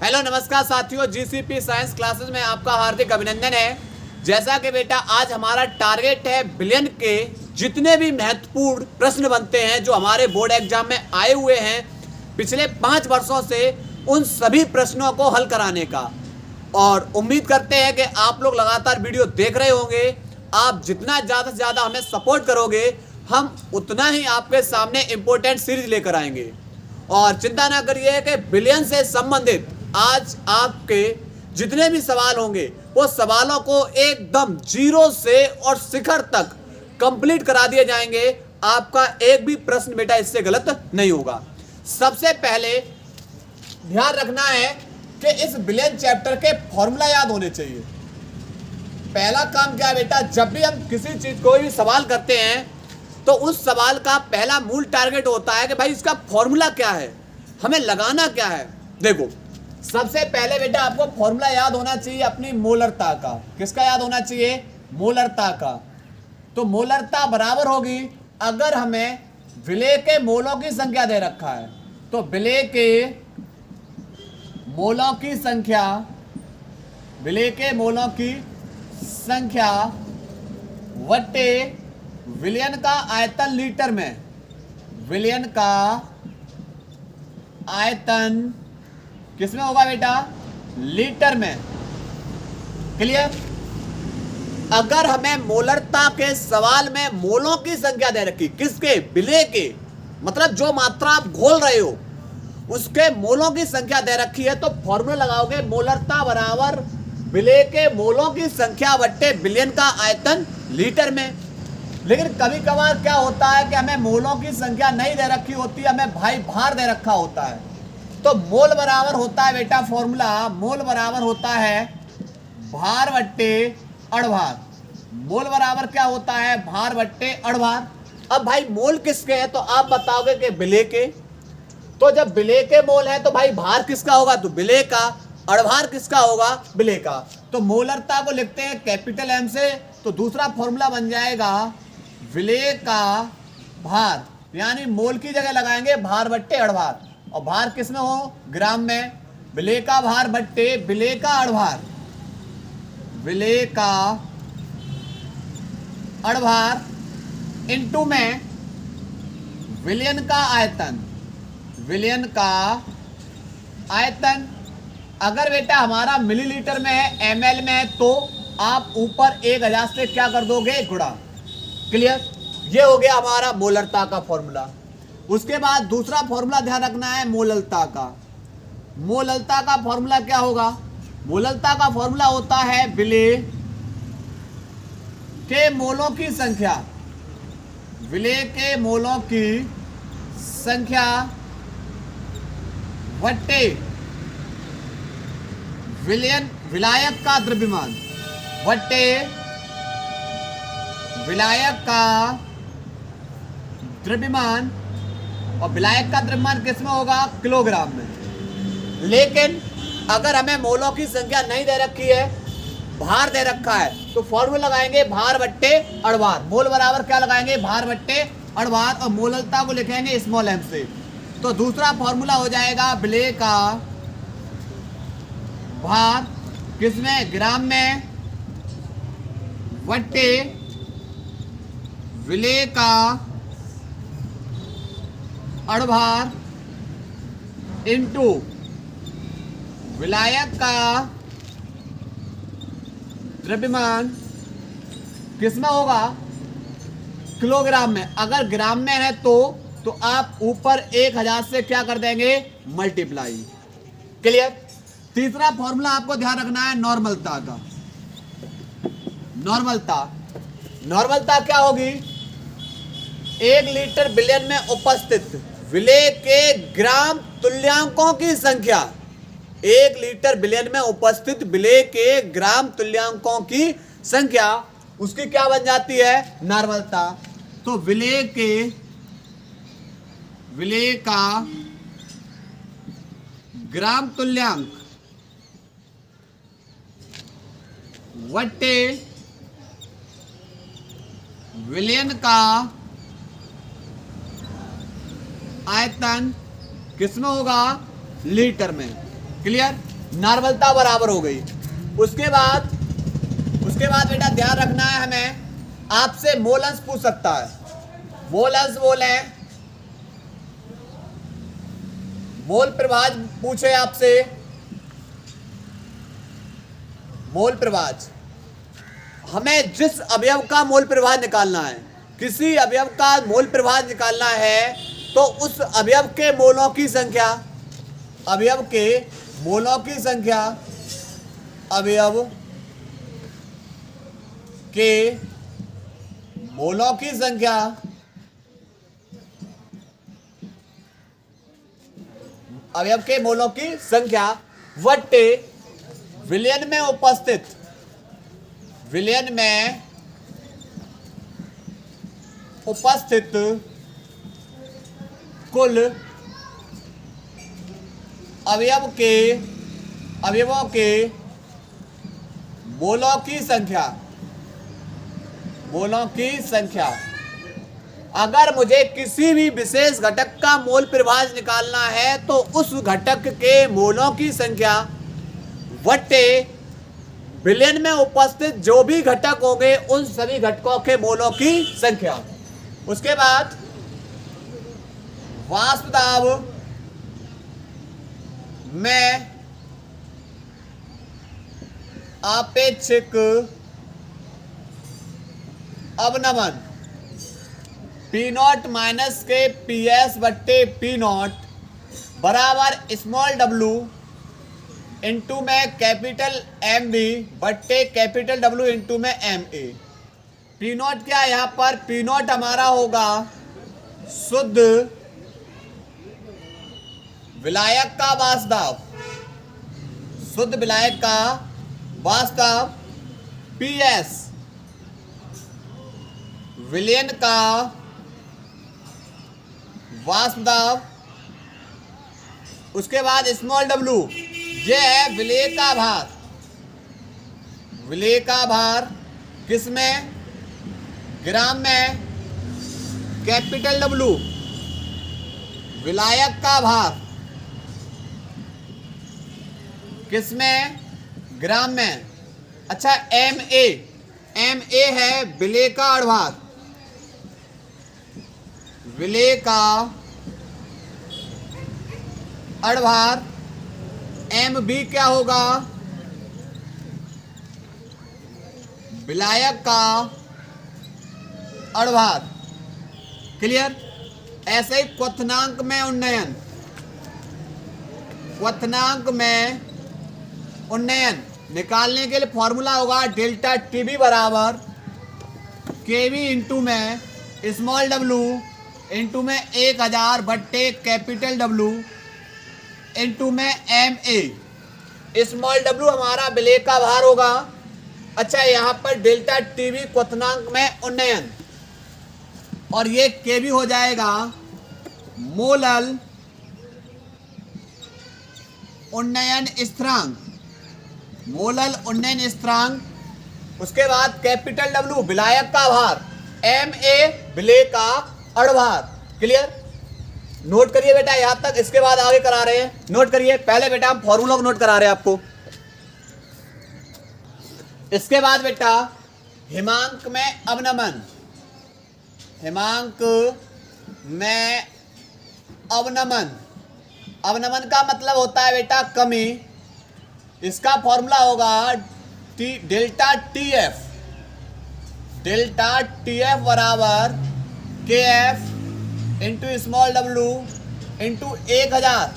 Hello नमस्कार साथियों, GCP science classes में आपका हार्दिक अभिनंदन है। जैसा कि बेटा आज हमारा टारगेट है बिलियन के जितने भी महत्वपूर्ण प्रश्न बनते हैं जो हमारे बोर्ड एग्जाम में आए हुए हैं पिछले 5 वर्षों से, उन सभी प्रश्नों को हल कराने का। और उम्मीद करते हैं कि आप लोग लगातार वीडियो देख रहे होंगे। आप जितना ज़्यादा से ज़्यादा हमें सपोर्ट करोगे, हम उतना ही आपके सामने इम्पोर्टेंट सीरीज लेकर आएंगे। और चिंता ना करिए कि बिलियन से संबंधित आज आपके जितने भी सवाल होंगे वो सवालों को एकदम जीरो से और शिखर तक कंप्लीट करा दिए जाएंगे। आपका एक भी प्रश्न बेटा इससे गलत नहीं होगा। सबसे पहले ध्यान रखना है कि इस बिलियन चैप्टर के फॉर्मूला याद होने चाहिए। पहला काम क्या है बेटा, जब भी हम किसी चीज कोई भी सवाल करते हैं तो उस सवाल का पहला मूल टारगेट होता है कि भाई इसका फॉर्मूला क्या है, हमें लगाना क्या है। देखो सबसे पहले बेटा आपको फॉर्मूला याद होना चाहिए अपनी मोलरता का। किसका याद होना चाहिए? मोलरता का। तो मोलरता बराबर होगी, अगर हमें विलेय के मोलों की संख्या दे रखा है तो विलेय के मोलों की संख्या, विलेय के मोलों की संख्या वट्टे विलयन का आयतन लीटर में, विलयन का आयतन किसमें होगा बेटा? लीटर में। क्लियर? अगर हमें मोलरता के सवाल में मोलों की संख्या दे रखी, किसके? विलेय के, मतलब जो मात्रा आप घोल रहे हो उसके मोलों की संख्या दे रखी है, तो फॉर्मूला लगाओगे मोलरता बराबर विलेय के मोलों की संख्या बट्टे विलयन का आयतन लीटर में। लेकिन कभी कभार क्या होता है कि हमें मोलों की संख्या नहीं दे रखी होती, हमें भाई भार दे रखा होता है। तो मोल बराबर होता है बेटा फॉर्मूला, मोल बराबर होता है भार बट्टे अड़भार। मोल बराबर क्या होता है? भार बट्टे अड़भार। अब भाई मोल किसके हैं तो आप बताओगे कि विलेय के। तो जब विलेय के मोल है तो भाई भार किसका होगा? तो विलेय का। अड़भार किसका होगा? विलेय का। तो मोलरता को लिखते हैं कैपिटल एम से, तो दूसरा फॉर्मूला बन जाएगा विलेय का भार, यानी मोल की जगह लगाएंगे भार बट्टे अड़भार। और भार किस में हो? ग्राम में। विलेय का भार बट्टे विलेय का अड़भार, विलेय का अड़भार इनटू में विलयन का आयतन, विलयन का आयतन। अगर बेटा हमारा मिलीलीटर में है, एमएल में है, तो आप ऊपर 1000 से क्या कर दोगे? गुणा। क्लियर? ये हो गया हमारा मोलरता का फॉर्मूला। उसके बाद दूसरा फॉर्मूला ध्यान रखना है मोललता का। मोललता का फॉर्मूला क्या होगा? मोललता का फॉर्मूला होता है विलेय के मोलों की संख्या, विलेय के मोलों की संख्या वट्टे विलयन, विलायक का द्रव्यमान, वट्टे विलायक का द्रव्यमान। और विलायक का द्रव्यमान किसमें होगा? किलोग्राम में। लेकिन अगर हमें मोलों की संख्या नहीं दे रखी है, भार दे रखा है, तो फॉर्मूला लगाएंगे भार बट्टे अड़भार। मोल बराबर क्या लगाएंगे? भार बट्टे अड़भार। और मोललता को लिखेंगे स्मॉल एम से। तो दूसरा फॉर्मूला हो जाएगा विलेय का भार किसमें? ग्राम में, वट्टे विलेय का अड़भार इनटू विलायक का द्रव्यमान किसमें होगा? किलोग्राम में। अगर ग्राम में है तो आप ऊपर 1000 से क्या कर देंगे? मल्टीप्लाई। क्लियर? तीसरा फॉर्मूला आपको ध्यान रखना है नॉर्मलता का। नॉर्मलता, नॉर्मलता क्या होगी? 1 लीटर बिलियन में उपस्थित विलेय के ग्राम तुल्यांकों की संख्या, 1 लीटर बिलियन में उपस्थित विलेय के ग्राम तुल्यांकों की संख्या, उसकी क्या बन जाती है? नॉर्मलता। तो विलेय का ग्राम तुल्यांक वट्टे विलयन का आयतन किसमें होगा? लीटर में। क्लियर? नॉर्मलता बराबर हो गई। उसके बाद बेटा ध्यान रखना है हमें, आपसे मोल अंश पूछ सकता है। मोल अंश बोले, मोल प्रभाज पूछे आपसे, मोल प्रभाज, हमें जिस अवयव का मोल प्रभाज निकालना है, किसी अवयव का मोल प्रभाज निकालना है, तो उस अवयव के मोलों की संख्या, अवयव के मोलों की संख्या, अवयव के मोलों की संख्या, अवयव के मोलों की संख्या बट्टे विलयन में उपस्थित, विलयन में उपस्थित कुल अवयवों के मोलों की संख्या, मोलों की संख्या। अगर मुझे किसी भी विशेष घटक का मोल प्रभाज निकालना है तो उस घटक के मोलों की संख्या बट्टे विलयन में उपस्थित जो भी घटक होंगे उन सभी घटकों के मोलों की संख्या। उसके बाद वाष्प दाब में आपेक्षिक अवनमन P0 माइनस के PS बट्टे P0 बराबर स्मॉल w इंटू में कैपिटल MB बट्टे कैपिटल W इंटू में MA। P0 क्या है यहाँ पर? P0 हमारा होगा शुद्ध विलायक का वाष्प, शुद्ध विलायक का वाष्प, PS विलयन का वाष्प, उसके बाद स्मॉल w ये है विलेय का भार, विलेय का भार किस में? ग्राम में। कैपिटल W विलायक का भार किस में? ग्राम में। अच्छा MA, MA है विलेय का अड़भार, विलेय का अड़भार। MB क्या होगा? विलायक का अड़भार। क्लियर? ऐसे ही क्वथनांक में उन्नयन, क्वथनांक में उन्नयन निकालने के लिए फॉर्मूला होगा डेल्टा टीबी बराबर केवी इंटू में स्मॉल w इंटू में 1000 बट्टे कैपिटल W इंटू में MA। स्मॉल w हमारा विलेय का भार होगा। अच्छा यहाँ पर डेल्टा टीबी क्वथनांक में उन्नयन और ये केवी हो जाएगा मोलल उन्नयन स्थिरांक, मोलल उन्नयन स्थिरांक। उसके बाद कैपिटल W विलायक का भार, MA विलेय का अड़भार। क्लियर? नोट करिए बेटा यहां तक, इसके बाद आगे करा रहे हैं। नोट करिए, पहले बेटा हम फॉर्मूला को नोट करा रहे हैं आपको। इसके बाद बेटा हिमांक में अवनमन, हिमांक में अवनमन, अवनमन का मतलब होता है बेटा कमी। इसका फॉर्मूला होगा डेल्टा TF, डेल्टा TF बराबर KF into small w into 1000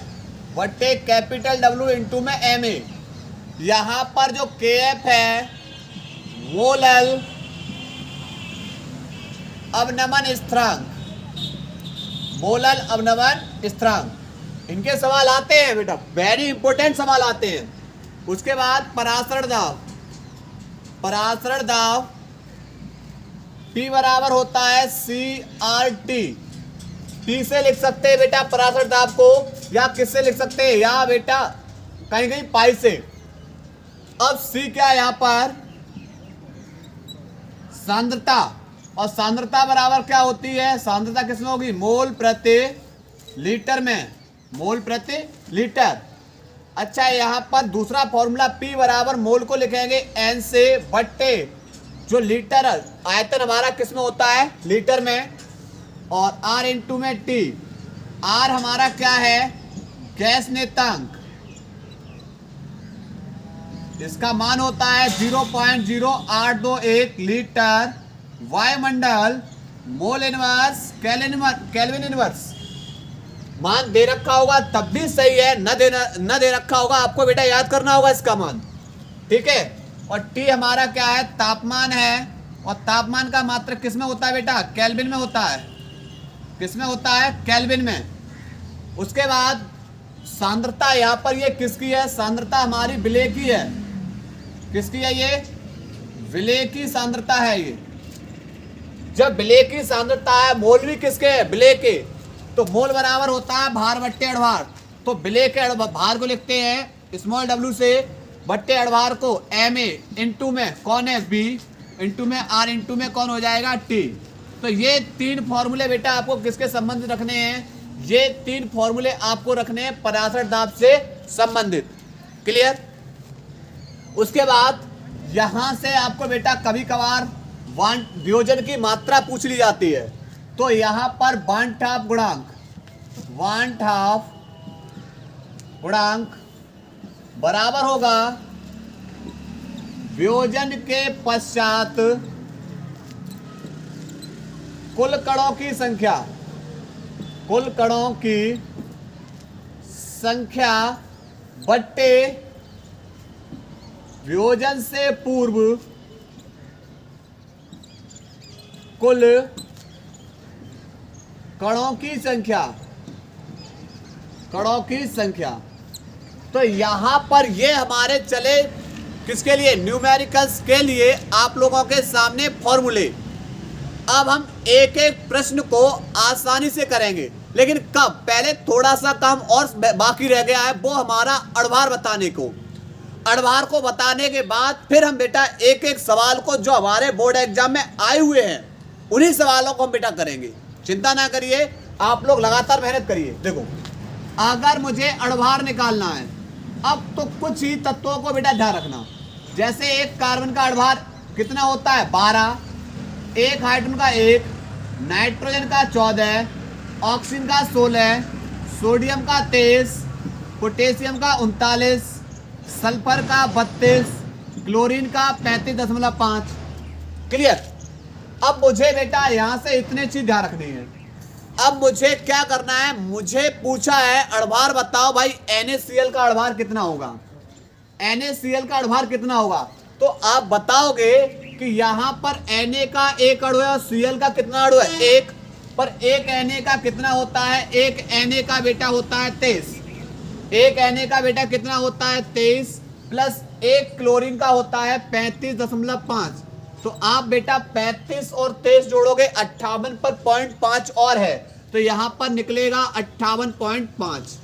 बट्टे कैपिटल W इंटू में MA। यहाँ पर जो KF है मोलल अवनमन स्थिरांक, मोलल अवनमन स्थिरांक। इनके सवाल आते हैं बेटा, वेरी इंपॉर्टेंट सवाल आते हैं। उसके बाद परासरण दाब, परासरण दाब P बराबर होता है CRT। T से लिख सकते हैं बेटा परासरण दाब को, या किससे लिख सकते हैं? या बेटा कहीं कहीं पाई से। अब C क्या है यहाँ पर? सांद्रता, और सांद्रता बराबर क्या होती है? सांद्रता किसमें होगी? मोल प्रति लीटर में, मोल प्रति लीटर। अच्छा, यहाँ पर दूसरा फॉर्मूला P बराबर मोल को लिखेंगे N से बट्टे जो लीटर आयतन हमारा किस में होता है, लीटर में, और R इंटू में T। R हमारा क्या है, गैस नेतांक, इसका मान होता है 0.0821 लीटर। वायुमंडल मोल इनवर्स केल्विन इनवर्स, मान दे रखा होगा तब भी सही है, न दे रखा होगा आपको बेटा याद करना होगा इसका मान, ठीक है। और T हमारा क्या है, तापमान है, और तापमान का मात्रक किस में होता है बेटा, केल्विन में होता है। किस में होता है, केल्विन में। उसके बाद सांद्रता, यहाँ पर ये किसकी है, सांद्रता हमारी विलेय की है। किसकी है ये, विलेय की सांद्रता है ये। जब विलेय की सांद्रता है, मोल भी किसके है, विलेय के, तो मोल बराबर होता है भार बट्टे अड़भार। तो विलेय के भार को लिखते हैं स्मॉल w से, बट्टे अड़भार को ma इंटू में कौन है b इंटू में r इंटू में कौन हो जाएगा t। तो ये तीन फॉर्मूले बेटा आपको किसके संबंधित रखने हैं, ये तीन फॉर्मूले आपको रखने हैं पराशर दाब से संबंधित। क्लियर। उसके बाद यहां से आपको बेटा कभी कभार वियोजन की मात्रा पूछ ली जाती है, तो यहां पर वान हाफ गुणांक बराबर होगा वियोजन के पश्चात कुल कणों की संख्या बट्टे वियोजन से पूर्व कुल कणों की संख्या। तो यहां पर ये हमारे चले किसके लिए, न्यूमेरिकल्स के लिए आप लोगों के सामने फॉर्मूले। अब हम एक एक प्रश्न को आसानी से करेंगे, लेकिन कब, पहले थोड़ा सा काम और बाकी रह गया है, वो हमारा अड़भार बताने को। अड़भार को बताने के बाद फिर हम बेटा एक एक सवाल को जो हमारे बोर्ड एग्जाम में आए हुए हैं उन्हीं सवालों को हम बेटा करेंगे। चिंता ना करिए, आप लोग लगातार मेहनत करिए। देखो, अगर मुझे अड़भार निकालना है, अब तो कुछ ही तत्वों को बेटा ध्यान रखना। जैसे एक कार्बन का अड़भार कितना होता है, 12, एक हाइड्रोजन का 1, नाइट्रोजन का 14, ऑक्सीजन का 16, सोडियम का 23, पोटेशियम का 39, सल्फर का 32, क्लोरीन का 35.5। क्लियर। अब मुझे बेटा यहां से इतने चीज ध्यान रखनी है। अब मुझे क्या करना है, मुझे पूछा है अड़भार बताओ भाई NaCl का अड़भार कितना होगा, NaCl का अड़भार कितना होगा। तो आप बताओगे कि यहाँ पर Na का एक अणु है और Cl का कितना अणु है, एक, पर एक Na का कितना होता है, एक Na का बेटा होता है 23, एक Na का बेटा कितना होता है 23, प्लस एक क्लोरीन का होता है 35.5। तो आप बेटा 35 और 23 जोड़ोगे 58 पर 0.5 और है, तो यहां पर निकलेगा 58.5।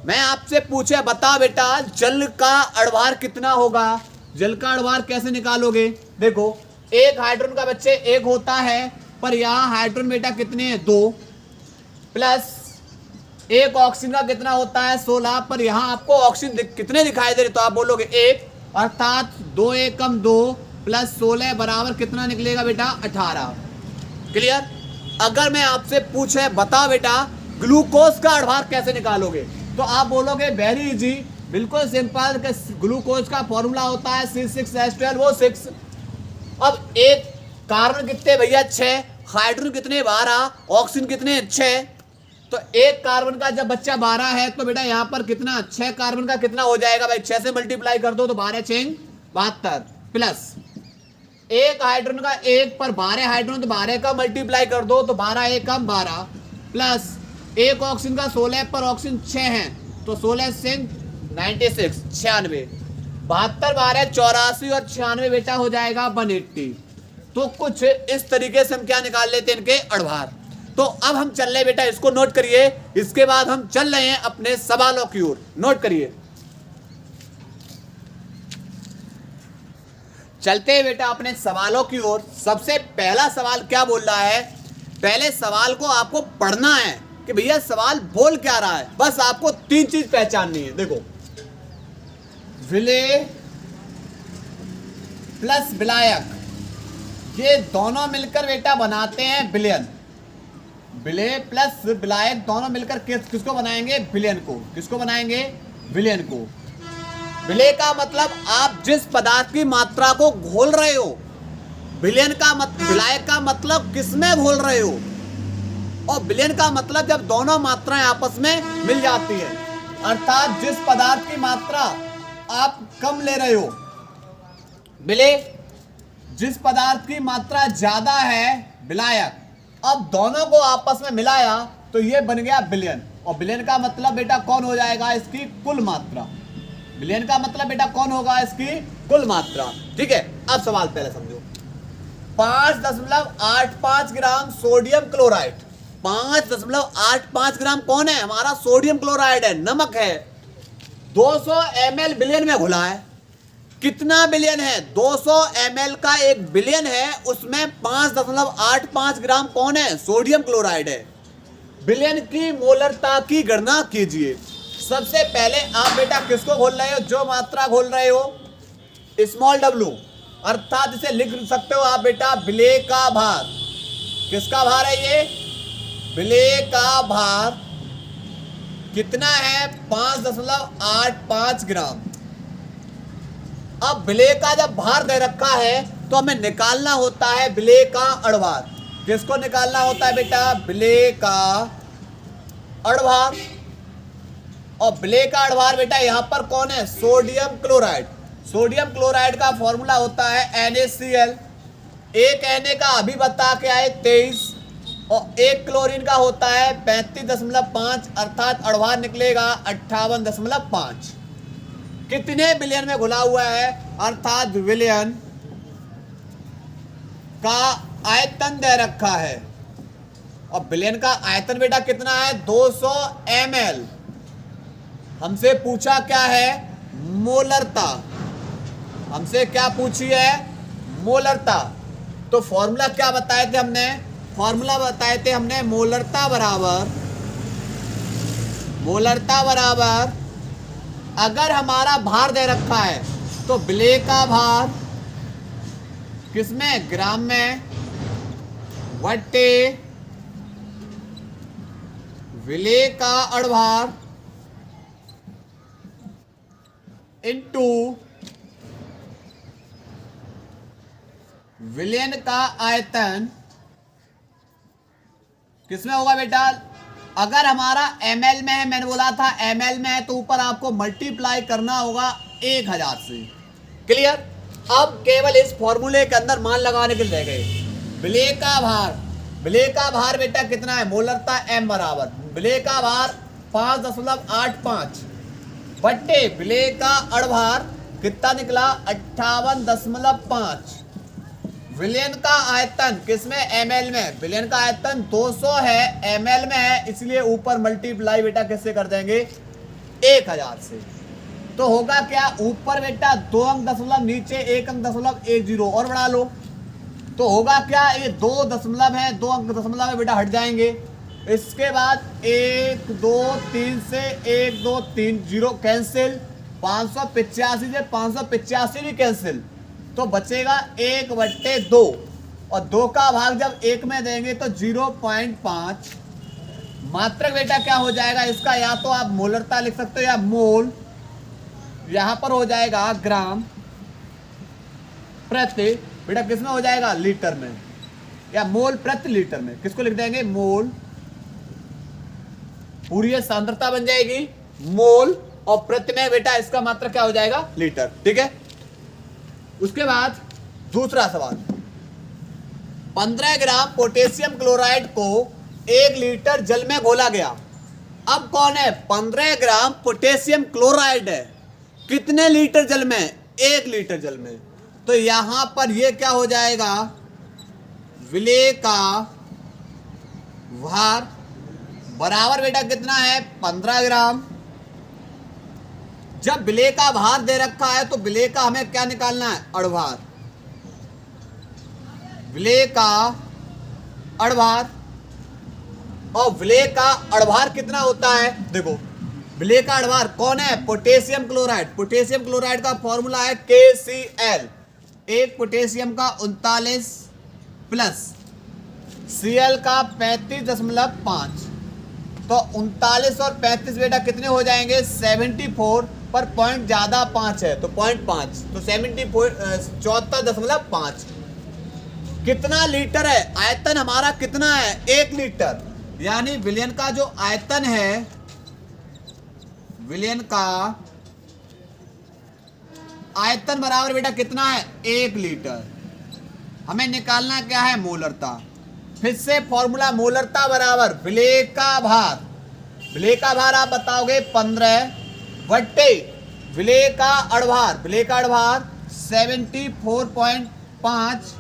मैं आपसे पूछे बताओ बेटा जल का अड़भार कितना होगा, जल का अड़भार कैसे निकालोगे। देखो, एक हाइड्रोजन का बच्चे एक होता है, पर यहाँ हाइड्रोजन बेटा कितने हैं, 2, प्लस एक ऑक्सीजन का कितना होता है 16, पर यहाँ आपको ऑक्सीजन कितने दिखाई दे रहे, तो आप बोलोगे 1, अर्थात 2 एकम 2 प्लस 16 बराबर कितना निकलेगा बेटा 18। क्लियर। अगर मैं आपसे पूछे बताओ बेटा ग्लूकोज का अड़भार कैसे निकालोगे, तो आप बोलोगे वेरी इजी, बिल्कुल सिंपल। ग्लूकोज का फॉर्मूला होता है C6H12O6। अब एक कार्बन कितने भैया 6, हाइड्रोजन कितने 12, ऑक्सीजन कितने 6। तो एक कार्बन का जब बच्चा 12 है तो बेटा यहाँ पर कितना 6 कार्बन का कितना हो जाएगा भाई, 6 से मल्टीप्लाई कर दो तो 12 6 72, प्लस एक हाइड्रोजन का 1 पर 12 हाइड्रोजन, तो 12 का मल्टीप्लाई कर दो तो 12 1 कम 12, प्लस एक ऑक्सीजन का 16 पर ऑक्सीजन 6 है, तो 16 से 96 96, 72 12 84 और 96 बेटा हो जाएगा 180। तो कुछ इस तरीके से हम क्या निकाल लेते हैं इनके अड़भार। तो अब हम चल रहे बेटा, इसको नोट करिए, इसके बाद हम चल रहे हैं अपने सवालों की ओर। नोट करिए, चलते हैं बेटा अपने सवालों की ओर। सबसे पहला सवाल क्या बोल रहा है, पहले सवाल को आपको पढ़ना है कि भैया सवाल बोल क्या रहा है। बस आपको 3 चीज पहचाननी है। देखो, विलेय प्लस विलायक, ये दोनों मिलकर बेटा बनाते हैं बिलियन। विलेय प्लस विलायक दोनों मिलकर किसको बनाएंगे? बिलियन को। किसको बनाएंगे? बिलियन को। विलेय का मतलब आप जिस पदार्थ की मात्रा को घोल रहे हो, बिलियन का विलायक का मतलब किसमें घोल रहे हो, और बिलियन का मतलब जब दोनों मात्राएं आपस में मिल जाती है, अर्थात जिस पदार्थ की मात्रा आप कम ले रहे हो। विलेय, जिस पदार्थ की मात्रा ज्यादा है विलायक। अब दोनों को आपस में मिलाया तो ये बन गया बिलियन। और बिलियन का मतलब बेटा कौन हो जाएगा? इसकी कुल मात्रा। बिलियन का मतलब बेटा कौन होगा? इसकी कुल मात्रा। ठीक है, अब सवाल पहले समझो। 5.85 ग्राम सोडियम क्लोराइड। 5.85 ग्राम कौन है? हमारा सोडियम क्लोराइड है, नमक है। 200 ml बिलियन में घुला है। कितना बिलियन है? 200 ml का एक बिलियन है, उसमें 5.85 ग्राम कौन है? सोडियम क्लोराइड है। बिलियन की मोलरता की गणना कीजिए। सबसे पहले आप बेटा किसको घोल रहे हो? जो मात्रा घोल रहे हो, स्मॉल w, अर्थात इसे लिख सकते हो आप बेटा विलेय का भार। किसका भार है ये? विलेय का भार कितना है? 5.85 ग्राम। अब विलेय का जब भार दे रखा है तो हमें निकालना होता है विलेय का अड़भार। किसको निकालना होता है बेटा? विलेय का अड़भार। और विलेय का अड़भार बेटा यहाँ पर कौन है? Sodium chloride. सोडियम क्लोराइड का फॉर्मूला होता है NaCl। एक Na का अभी बता के आए 23, और एक क्लोरीन का होता है 35.5, अर्थात अड़भार निकलेगा 58.5। कितने बिलियन में घुला हुआ है? अर्थात विलियन का आयतन दे रखा है। और बिलियन का आयतन बेटा कितना है? 200 ml। हमसे पूछा क्या है? मोलरता। हमसे क्या पूछी है? मोलरता। तो फॉर्मूला क्या बताए थे हमने? फॉर्मूला बताए थे हमने मोलरता बराबर अगर हमारा भार दे रखा है तो विलेय का भार किसमें? ग्राम में, वट्टे विलेय का अड़भार इनटू विलियन का आयतन किसमें होगा बेटा? अगर हमारा ml में है, मैंने बोला था ml में है, तो ऊपर आपको मल्टीप्लाई करना होगा 1000 से। क्लियर? अब केवल इस फॉर्मूले के अंदर मान लगाने के लिए रह गए। विलेय का भार बेटा कितना है? मोलरता m बराबर विलेय का भार 5.85 बट्टे विलेय का अड़भार कितना निकला? 58.5। विलियन का आयतन किसमें? ml में। विलियन का आयतन 200 है, ml में है, इसलिए ऊपर मल्टीप्लाई बेटा किससे कर देंगे? 1000 से। तो होगा क्या? ऊपर बेटा 2 अंक दशमलव, नीचे 1 अंक दशमलव 10 और बढ़ा लो। तो होगा क्या? ये 2 दशमलव है, 2 अंक दशमलव है बेटा, हट जाएंगे। इसके बाद 1 2 3 से 1 2 3 0 कैंसिल। 585 से 585 भी कैंसिल। तो बचेगा 1/2, और 2 का भाग जब 1 में देंगे तो 0.5। मात्रक बेटा क्या हो जाएगा इसका? या तो आप मोलरता लिख सकते हो या मोल। यहां पर हो जाएगा ग्राम प्रति, बेटा किसमें हो जाएगा? लीटर में, या मोल प्रति लीटर में। किसको लिख देंगे? मोल। पूरी ये सांद्रता बन जाएगी मोल, और प्रति में बेटा इसका मात्रक क्या हो जाएगा? लीटर। ठीक है। उसके बाद दूसरा सवाल, 15 ग्राम पोटेशियम क्लोराइड को 1 लीटर जल में घोला गया। अब कौन है? 15 ग्राम पोटेशियम क्लोराइड है, कितने लीटर जल में? 1 लीटर जल में। तो यहां पर यह क्या हो जाएगा? विलेय का भार बराबर बेटा कितना है? 15 ग्राम। जब विलेय का भार दे रखा है तो विलेय का हमें क्या निकालना है? अड़भार। विलेय का अड़भार और विलेय का अड़भार कितना होता है? देखो विलेय का अड़भार कौन है? Potassium chloride. पोटेशियम क्लोराइड का फॉर्मूला है KCl। एक पोटेशियम का 39 प्लस Cl का 35.5, तो 39 और 35 बेटा कितने हो जाएंगे? 74, पर पॉइंट ज्यादा 5 है तो 0.5, तो 74.5। कितना लीटर है? आयतन हमारा कितना है? 1 लीटर। यानी विलयन का जो आयतन है, विलयन का आयतन बराबर बेटा कितना है? 1 लीटर। हमें निकालना क्या है? मोलरता। फिर से फॉर्मूला, मोलरता बराबर विलेय का भार। विलेय का भार आप बताओगे 15 बट्टे विलेय का अड़भार। विलेय का अड़भार 74.5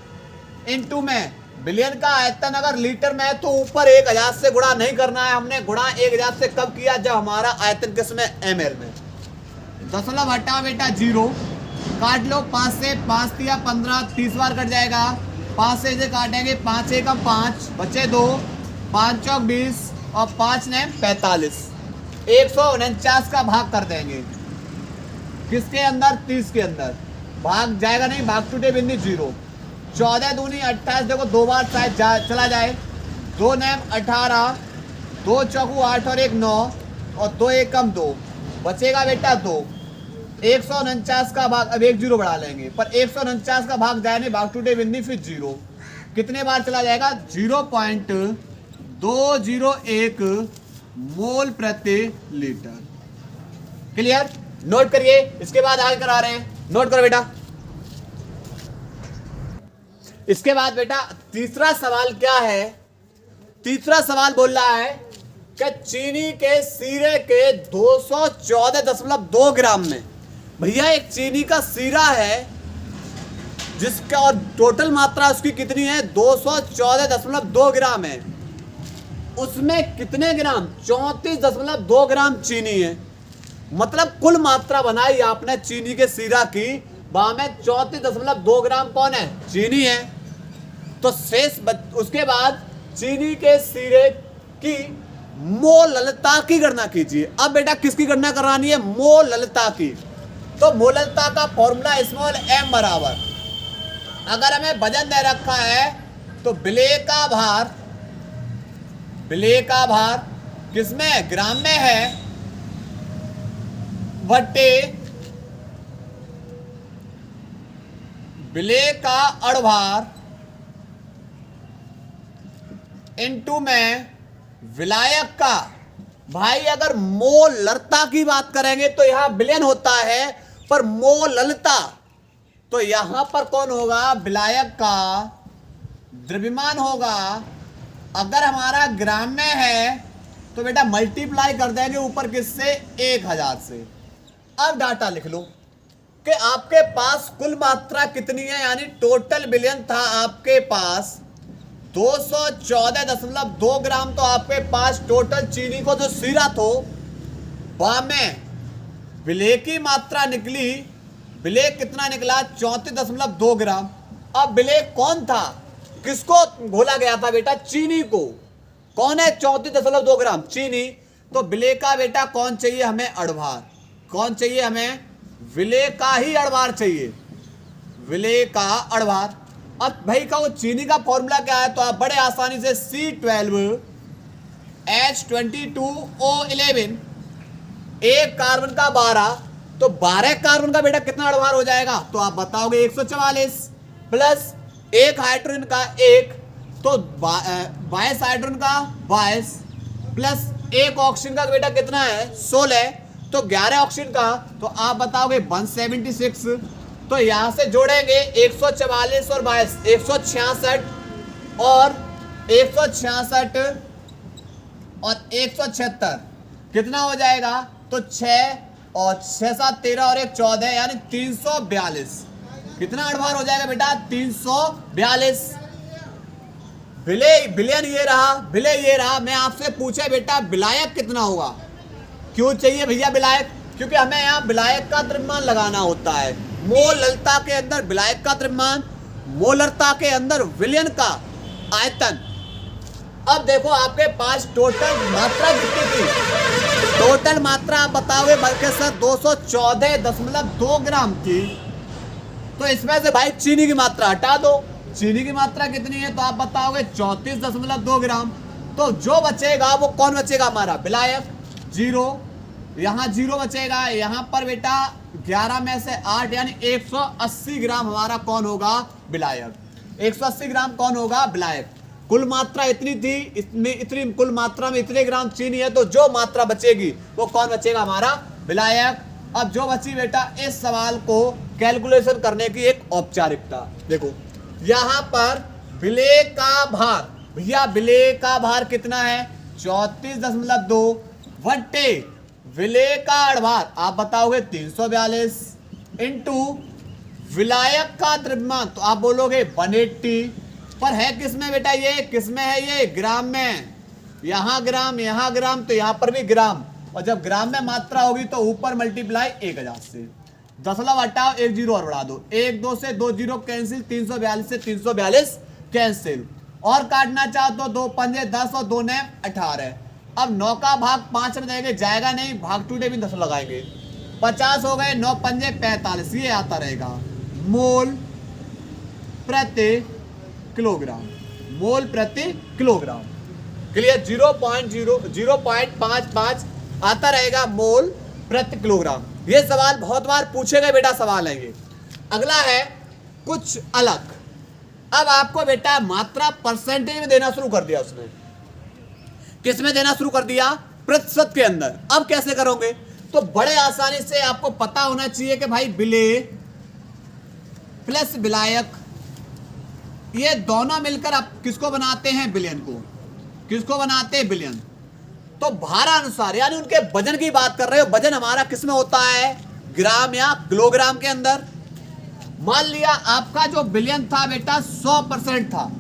इंटू में विलयन का आयतन अगर लीटर में है तो ऊपर 1000 से गुणा नहीं करना है। हमने गुणा 1000 से कब किया? जब हमारा आयतन किसमें? ml में। दशमलव हटा बेटा 0, काट लो 5 से, 5 दिया 15, 30 बार कट जाएगा। 5 से इसे काटेंगे, 5 1 5, बचे 2, 5 चौक 20 और 5 ने 45। 149 का भाग कर देंगे किसके अंदर? 30 के अंदर। भाग जाएगा नहीं, भाग टूटे बिंदी 0। 14 दूनी 28, देखो 2 बार शायद चला जाए। 2 नैम 18, 2 चौकू 8 और 1 9 और 2 1 कम 2, बचेगा बेटा 2। 149 का भाग, अब 1 0 बढ़ा लेंगे, पर 149 का भाग जाए नहीं, भाग टूटे बिंदी फिर 0। कितने बार चला जाएगा? 0.201 मोल प्रति लीटर। क्लियर? नोट करिए, इसके बाद आगे करा रहे हैं, नोट करो बेटा। इसके बाद बेटा तीसरा सवाल क्या है? तीसरा सवाल बोल रहा है कि चीनी के सीरे के 214.2 ग्राम में, भैया एक चीनी का सीरा है जिसका और टोटल मात्रा उसकी कितनी है? 214.2 ग्राम है। उसमें कितने ग्राम? 34.2 ग्राम चीनी है। मतलब कुल मात्रा बनाई आपने चीनी के सीरा की, वहां में 34.2 ग्राम कौन है? चीनी है। तो शेष उसके बाद चीनी के सीरे की मोललता की गणना कीजिए। अब बेटा किसकी गणना करानी है? मोललता की। तो मोललता का फॉर्मूला स्मॉल m बराबर, अगर हमें वजन दे रखा है तो विलेय का भार किसमें? ग्राम में है, बट्टे विलेय का अड़भार इनटू में विलायक का। भाई अगर मोलरता की बात करेंगे तो यहां विलयन होता है, पर मोललता तो यहां पर कौन होगा? विलायक का द्रव्यमान होगा। अगर हमारा ग्राम में है तो बेटा मल्टीप्लाई कर देंगे ऊपर किससे? 1000 से। अब डाटा लिख लो कि आपके पास कुल मात्रा कितनी है, यानी टोटल विलयन था आपके पास 214.2 ग्राम। तो आपके पास टोटल चीनी को जो सीरा थो वहां में विलेय की मात्रा निकली। विलेय कितना निकला? 34.2 ग्राम। अब विलेय कौन था? किसको घोला गया था बेटा? चीनी को। कौन है 34.2 ग्राम? चीनी। तो विलेय का बेटा कौन चाहिए हमें? अड़भार। कौन चाहिए हमें? विलेय का ही अड़भार चाहिए, विलेय का अड़भार। अब भाई का वो चीनी का फॉर्मूला क्या है? तो आप बड़े आसानी से C12H22O11, एक कार्बन का 12, तो 12 कार्बन का बेटा कितना अड़भार हो जाएगा? तो आप बताओगे 144 प्लस एक हाइड्रोजन का 1, तो 22 हाइड्रोजन का 22 प्लस एक ऑक्सीजन का बेटा कितना है? 16, तो 11 ऑक्सीजन का, तो आप बताओगे 176। तो यहां से जोड़ेंगे 144 और 22, 166 और 166 और 176 कितना हो जाएगा? तो 6 और 6 7 13 और 1 14, यानी 342। कितना अड़भार हो जाएगा बेटा? 342। विलयन ये रहा, विलय ये रहा। मैं आपसे पूछे बेटा विलायक कितना होगा? क्यों चाहिए भैया विलायक? क्योंकि हमें यहाँ विलायक का द्रव्यमान लगाना होता है। मोललता के अंदर विलायक का द्रव्यमान, मोलरता के अंदर विलयन का आयतन। अब देखो आपके पास टोटल मात्रा कितनी थी, टोटल मात्रा आप बताओगे बल्कि सर 214.2 ग्राम की। तो इसमें से भाई चीनी की मात्रा हटा दो, चीनी की मात्रा कितनी है तो आप बताओगे 34.2 ग्राम। तो जो बचेगा वो कौन बचेगा हमारा, विलायक, 0, यहाँ 0 बचेगा, यहाँ पर बेटा 11 में से 8 यानी 180 ग्राम हमारा कौन होगा, विलायक। 180 ग्राम कौन होगा, विलायक। कुल मात्रा इतनी थी, इसमें इतनी कुल मात्रा में इतने ग्राम चीनी है, तो जो मात्रा बचेगी वो कौन बचेगा, हमारा विलायक। अब जो बची बेटा इस सवाल को कैलकुलेशन करने की एक औपचारिकता, देखो यहाँ पर विलेय का भार, भैया विलेय का भार कितना है 34.2 वट्टे विलेय का अड़भार आप बताओगे 342 इंटू विलायक का द्रव्यमान तो आप बोलोगे 180। पर है किसमें बेटा, ये किसमें है, ये ग्राम में, यहाँ ग्राम तो यहाँ पर भी ग्राम, और जब ग्राम में मात्रा होगी तो ऊपर मल्टीप्लाई 1000 से, दशमलव हटाओ 1 0 और बढ़ा दो, 1 2 से 2 0 कैंसिल, 342 से 342 कैंसिल, और काटना चाहो तो 2 पंजे 10 और 2 ने 18। अब 9 का भाग 5 में देंगे, जाएगा नहीं, भाग टूटे भी 10 लगाएंगे, 50 हो गए, 9 पंजे 45, ये आता रहेगा मोल प्रति किलोग्राम, मोल प्रति किलोग्राम। क्लियर, 0.55 आता रहेगा मोल प्रति किलोग्राम। ये सवाल बहुत बार पूछे गए बेटा सवाल है ये। अगला है कुछ अलग। अब आपको बेटा मात्रा परसेंटेज में देना शुरू कर दिया उसने, किस में देना शुरू कर दिया, प्रतिशत के अंदर। अब कैसे करोगे, तो बड़े आसानी से आपको पता होना चाहिए कि भाई विलेय प्लस विलायक ये दोनों मिलकर आप किसको बनाते हैं, विलयन को, किसको बनाते हैं, विलयन। तो भारानुसार यानी उनके वजन की बात कर रहे हो, वजन हमारा किसमें होता है, ग्राम या किलोग्राम के अंदर। मान लिया आपका जो विलयन था बेटा 100% था,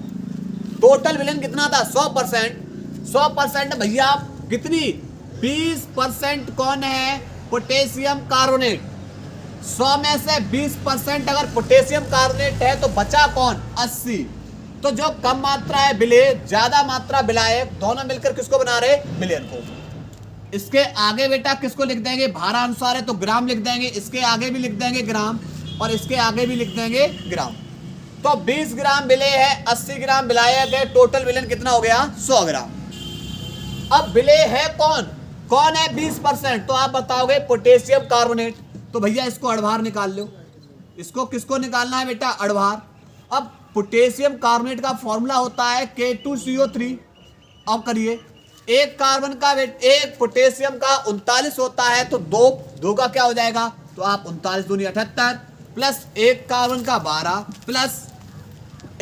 टोटल विलयन कितना था 100%। भैया कितनी 20% कौन है, पोटेशियम कार्बोनेट। 100 में से 20% अगर पोटेशियम कार्बोनेट है तो बचा कौन, 80। तो जो कम मात्रा है विलेय, ज्यादा मात्रा विलायक, दोनों मिलकर किसको बना रहे, विलयन को। इसके आगे बेटा किसको लिख देंगे, भारानुसार है तो ग्राम लिख देंगे, इसके आगे भी लिख देंगे ग्राम, और इसके आगे भी लिख देंगे ग्राम। तो 20 ग्राम विलेय है, 80 ग्राम विलायक है, टोटल विलयन कितना हो गया 100 ग्राम। अब विलेय है कौन है 20%, तो आप बताओगे पोटेशियम कार्बोनेट। तो भैया इसको अड़भार निकाल लो, इसको किसको निकालना है बेटा, अड़भार। अब पोटेशियम कार्बोनेट का फॉर्मूला होता है K2CO3। अब करिए, एक कार्बन का एक पोटेशियम का 39 होता है, तो दो का क्या हो जाएगा, तो आप 39 दूनी 78 प्लस एक कार्बन का 12 प्लस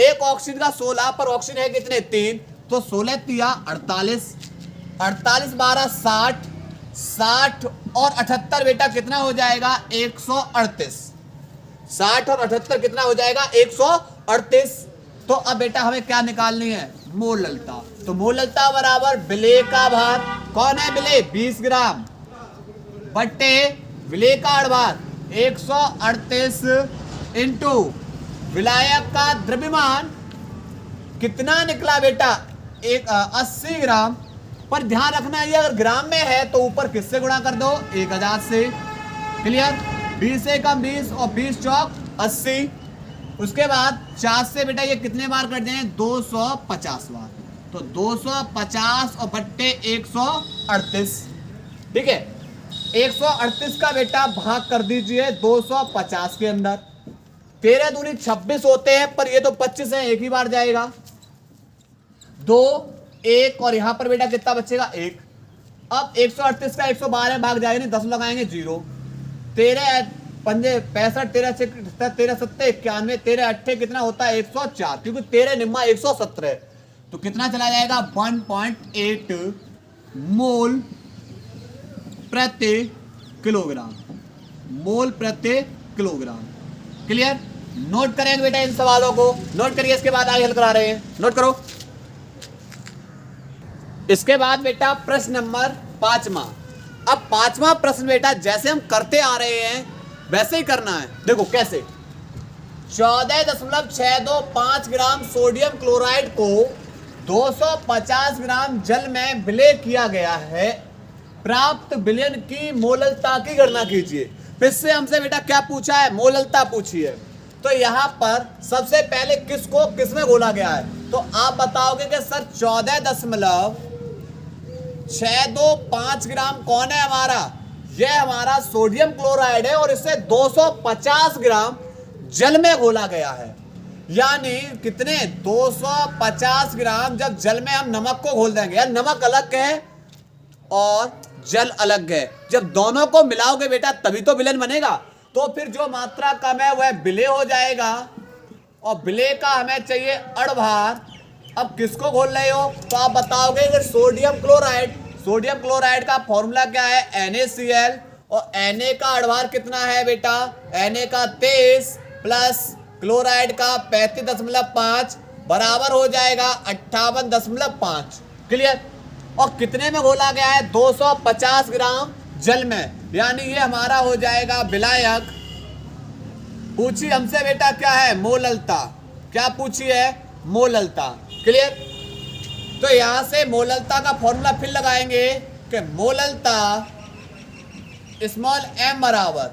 एक ऑक्सीजन का 16, पर ऑक्सीजन है कितने 3, तो 16 तिया 48, 48 12 60 और 78 बेटा कितना हो जाएगा 138। 60 और 78 कितना हो जाएगा 138। तो अब बेटा हमें क्या निकालनी है, मोललता। तो मोललता बराबर विलेय का भार, कौन है विलेय 20 ग्राम बट्टे विलेय का अड़भार 138 इंटू विलायक का द्रव्यमान कितना निकला बेटा 80 ग्राम। पर ध्यान रखना ये अगर ग्राम में है तो ऊपर किससे गुणा कर दो 1000 से। क्लियर, 20 से कम 20 और 20 चौक 80। उसके बाद 4 से बेटा ये कितने बार कर दें 250 बार, तो 250 और बट्टे 138। ठीक है, 138 का बेटा भाग कर दीजिए 250 के अंदर। 13 दूनी 26 होते हैं, पर ये तो 25 है, एक ही बार जाएगा 2 1 और यहां पर बेटा कितना बचेगा 1। अब 138 का 112 भाग जाएगा नहीं, 10 लगाएंगे 0। 13 पंजे 65, 13 6 13 7 91, 13 8 कितना होता है 104, क्योंकि 13 निम्मा 117, तो कितना चला जाएगा 1.8 मोल प्रति किलोग्राम, मोल प्रति किलोग्राम। क्लियर, नोट करेंगे बेटा इन सवालों को, नोट करिए, इसके बाद आगे हल करा रहे हैं, नोट करो। इसके बाद बेटा प्रश्न नंबर 5वां। अब 5वां प्रश्न बेटा जैसे हम करते आ रहे हैं वैसे ही करना है। देखो कैसे, 14.625 ग्राम सोडियम क्लोराइड को 250 ग्राम जल में विलय किया गया है, प्राप्त विलयन की मोललता की गणना कीजिए। फिर से हमसे बेटा क्या पूछा है, मोललता पूछी है। तो यहाँ पर सबसे पहले किसको किस में घोला गया है, तो आप बताओगे कि सर 14.625 ग्राम कौन है हमारा, यह हमारा सोडियम क्लोराइड है और इसे 250 ग्राम जल में घोला गया है। यानी कितने, 250 ग्राम जब जल में हम नमक को घोल देंगे, यार नमक अलग है और जल अलग है, जब दोनों को मिलाओगे बेटा तभी तो विलयन बनेगा। तो फिर जो मात्रा कम है वह विलय हो जाएगा और विलय का हमें चाहिए अड़भार। अब किसको घोल रहे हो, तो आप बताओगे कि सोडियम क्लोराइड का फॉर्मूला क्या है, NaCl, और Na का अड़भार कितना है बेटा, Na का 23 प्लस क्लोराइड का 35.5 बराबर हो जाएगा 58.5। क्लियर। और कितने में घोला गया है, 250 ग्राम जल में, यानी ये हमारा हो जाएगा विलायक। पूछी हमसे बेटा क्या है, मोललता। क्या पूछी है, मोललता। क्लियर। तो यहां से मोललता का फॉर्मूला फिर लगाएंगे कि मोललता स्मॉल m बराबर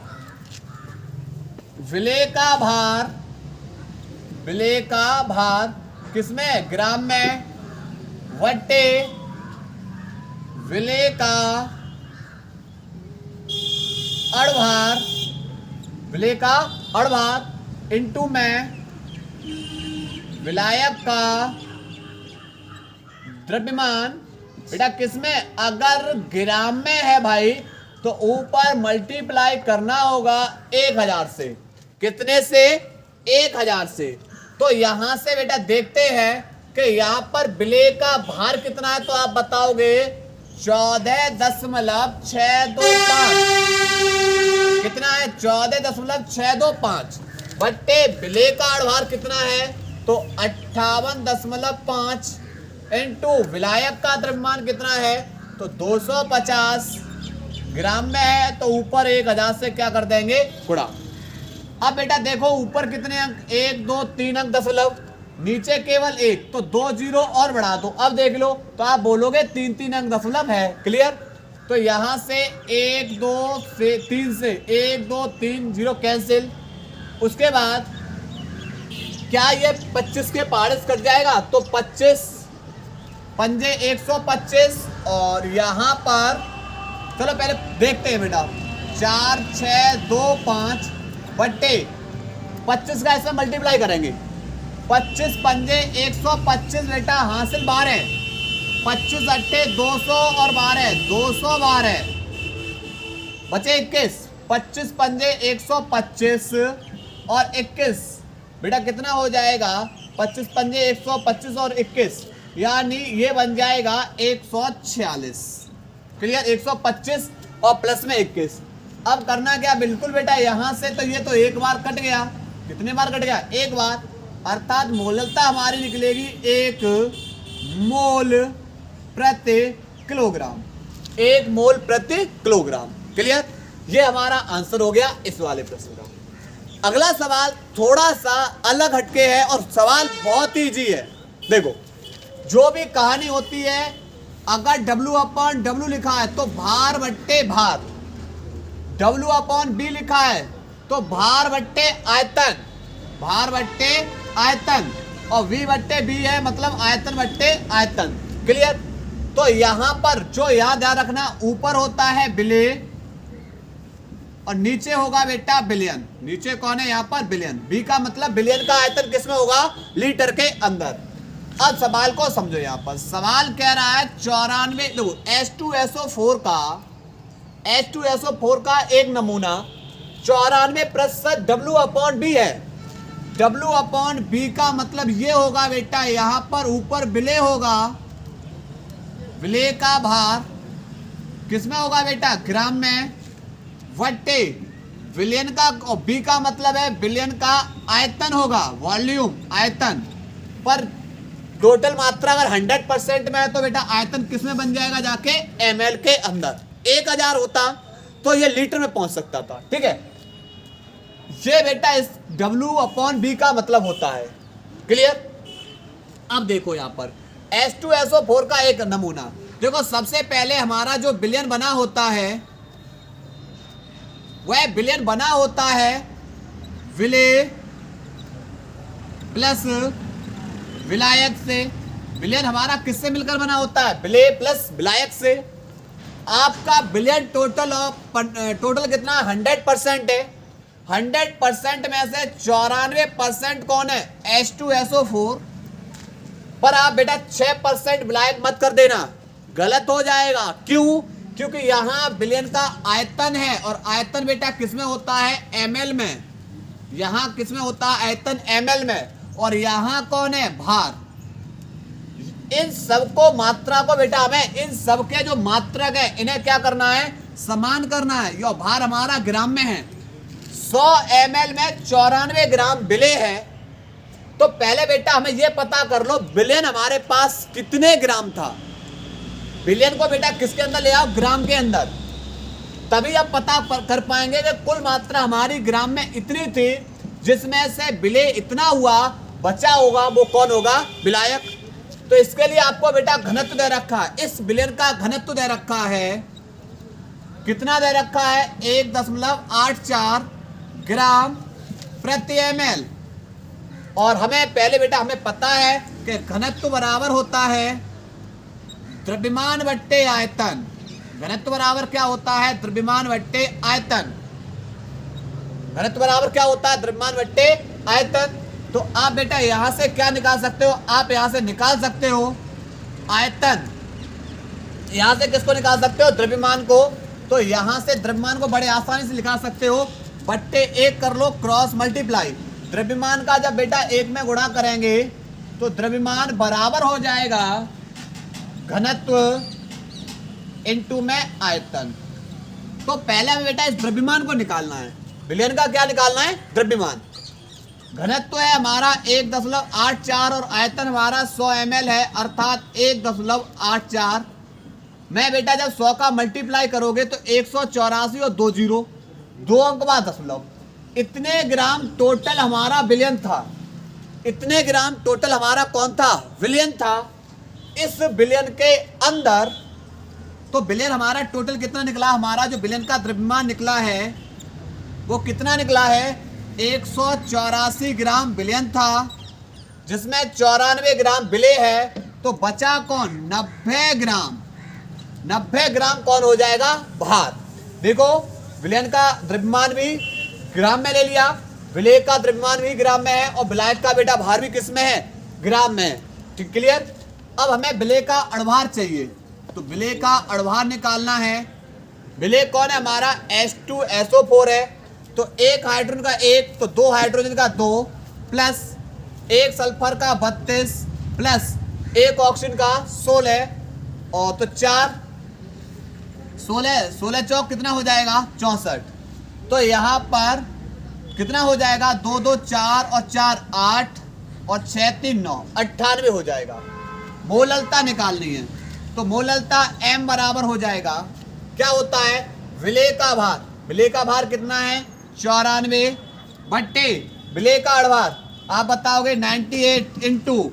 विलय का भार किसमें, ग्राम में, वट्टे विलय का अड़भार इंटू में विलायक का द्रव्यमान। बेटा किसमें, अगर ग्राम में है भाई तो ऊपर मल्टीप्लाई करना होगा 1000 से। कितने से, 1000 से। तो यहां से बेटा देखते हैं कि यहां पर विलय का भार कितना है, तो आप बताओगे 14.625। कितना है, 14.625 बट्टे विलय का अड़भार कितना है, तो 58.5 इंटू विलायक का द्रव्यमान कितना है, तो 250 ग्राम में है, तो ऊपर 1000 से क्या कर देंगे, गुणा। अब बेटा देखो ऊपर कितने अंक, 1 2 3 अंक दशमलव, नीचे केवल 1, तो 2 जीरो और बढ़ा दो। अब देख लो तो आप बोलोगे 3 अंक दशमलव है। क्लियर। तो यहां से 1 2 से 3 से 1 2 3 जीरो कैंसिल। उसके बाद क्या ये 25 के पारिश कट जाएगा, तो 25 पंजे 125 और यहाँ पर चलो पहले देखते हैं बेटा, 4 6 2 5 बट्टे 25 का ऐसे मल्टीप्लाई करेंगे, 25 पंजे 125 बेटा हासिल 12, 25 अट्ठे 200 और 12 212 बचे 21, 25 पंजे 125 और 21 बेटा कितना हो जाएगा, 25 पंजे 125 और 21, यानी ये बन जाएगा 146। क्लियर। 125 और प्लस में 21। अब करना क्या, बिल्कुल बेटा यहां से तो ये तो एक बार कट गया। कितने बार कट गया, एक बार, अर्थात मोललता हमारी निकलेगी 1 मोल प्रति किलोग्राम, 1 मोल प्रति किलोग्राम। क्लियर। ये हमारा आंसर हो गया इस वाले प्रश्न का। अगला सवाल थोड़ा सा अलग हटके है और सवाल बहुत इजी है। देखो जो भी कहानी होती है, अगर W/W लिखा है तो भार बट्टे भार, W/B लिखा है तो भार बट्टे आयतन, भार बट्टे आयतन, और V/B है मतलब आयतन बट्टे आयतन। क्लियर। तो यहां पर जो याद रखना, ऊपर होता है विलय और नीचे होगा बेटा विलयन। नीचे कौन है, यहाँ पर विलयन। B का मतलब विलयन का आयतन किसमें होगा, लीटर के अंदर। अब सवाल को समझो, यहाँ पर सवाल कह रहा है 94, देखो H2SO4 का एक नमूना 94% W/B है। W/B का मतलब ये होगा बेटा, यहाँ पर ऊपर विलय होगा, विलय का भार किसमें होगा बेटा, ग्राम में, वट्टे विलयन का, और B का मतलब है विलयन का आयतन होगा, वॉल्यूम आयतन, पर टोटल मात्रा अगर 100% में है तो बेटा आयतन किसमें बन जाएगा, जाके ml के अंदर। 1000 होता तो ये लीटर में पहुंच सकता था। ठीक है। ये बेटा इस W/B का मतलब होता है। क्लियर। अब देखो यहां पर H2SO4 का एक नमूना। देखो सबसे पहले हमारा जो विलयन बना होता है वह विलयन बना होता है विलेय प्लस विलायक से। विलयन हमारा किससे मिलकर बना होता है? विलेय प्लस विलायक से। आपका विलयन टोटल कितना 100% है। 100% में से 94% कौन है? H2SO4। पर आप बेटा 6% विलायक मत कर देना, गलत हो जाएगा। क्यों? क्योंकि यहाँ विलयन का आयतन है और आयतन बेटा किसमें होता है? ml में। यहाँ किसमें होता है? आयतन ml में। और यहाँ कौन है? भार। इन सबको मात्रा को बेटा हमें इन सबके जो मात्रक है इन्हें क्या करना है? समान करना है। यो भार हमारा ग्राम में है। 100 ml में 94 ग्राम विलेय है। तो पहले बेटा हमें यह पता कर लो विलयन हमारे पास कितने ग्राम था। विलयन को बेटा किसके अंदर ले आओ? ग्राम के अंदर। तभी आप पता कर पाएंगे कि कुल मात्रा हमारी ग्राम में इतनी थी, जिसमें से विलेय इतना हुआ, बचा होगा वो कौन होगा? विलायक। तो इसके लिए आपको बेटा घनत्व दे रखा है। इस विलयन का घनत्व दे रखा है, कितना दे रखा है? 1.84 ग्राम प्रति ml। और हमें पहले बेटा हमें पता है कि घनत्व बराबर होता है द्रव्यमान बट्टे आयतन। घनत्व बराबर क्या होता है? द्रव्यमान बट्टे आयतन। घनत्व बराबर क्या होता है? द्रव्यमान बट्टे आयतन। तो आप बेटा यहां से क्या निकाल सकते हो? आप यहां से निकाल सकते हो आयतन। यहां से किसको निकाल सकते हो? द्रव्यमान को। तो यहां से द्रव्यमान को बड़े आसानी से निकाल सकते हो, बट्टे 1 कर लो, क्रॉस मल्टीप्लाई। द्रव्यमान का जब बेटा 1 में गुणा करेंगे तो द्रव्यमान बराबर हो जाएगा घनत्व इनटू में आयतन। तो पहले हमें बेटा इस द्रव्यमान को निकालना है। विलयन का क्या निकालना है? द्रव्यमान। घनत्व है हमारा 1.84 और आयतन हमारा 100 ml है, अर्थात 1.84 में बेटा जब 100 का मल्टीप्लाई करोगे तो 184 और 2 जीरो, 2 अंक बाद दशमलव। इतने ग्राम टोटल हमारा विलयन था। इतने ग्राम टोटल हमारा कौन था? विलयन था। इस विलयन के अंदर तो विलयन हमारा टोटल कितना निकला? हमारा जो विलयन का द्रव्यमान निकला है वो कितना निकला है? 184 ग्राम विलयन था, जिसमें 94 ग्राम विलेय है। तो बचा कौन? 90 ग्राम। 90 ग्राम कौन हो जाएगा? भार। देखो विलयन का द्रव्यमान भी ग्राम में ले लिया, विलेय का द्रव्यमान भी ग्राम में है और विलायक का बेटा भार भी किस में है? ग्राम में है। ठीक, क्लियर। अब हमें विलेय का अणुभार चाहिए, तो विलेय का अणुभार निकालना है। विलेय कौन है? हमारा H2SO4 है। तो एक हाइड्रोजन का 1, तो 2 हाइड्रोजन का 2, प्लस 1 सल्फर का 32, प्लस 1 ऑक्सीजन का 16, और तो 4 16 चौक कितना हो जाएगा? 64। तो यहाँ पर कितना हो जाएगा? 2 2 4 और 4 8 और 6 3 9, 98 हो जाएगा। मोललता निकालनी है, तो मोललता M बराबर हो जाएगा, क्या होता है? विलेय का भार। विलेय का भार कितना है? 94 बट्टे विलेय का अणुभार आप बताओगे 98 इंटू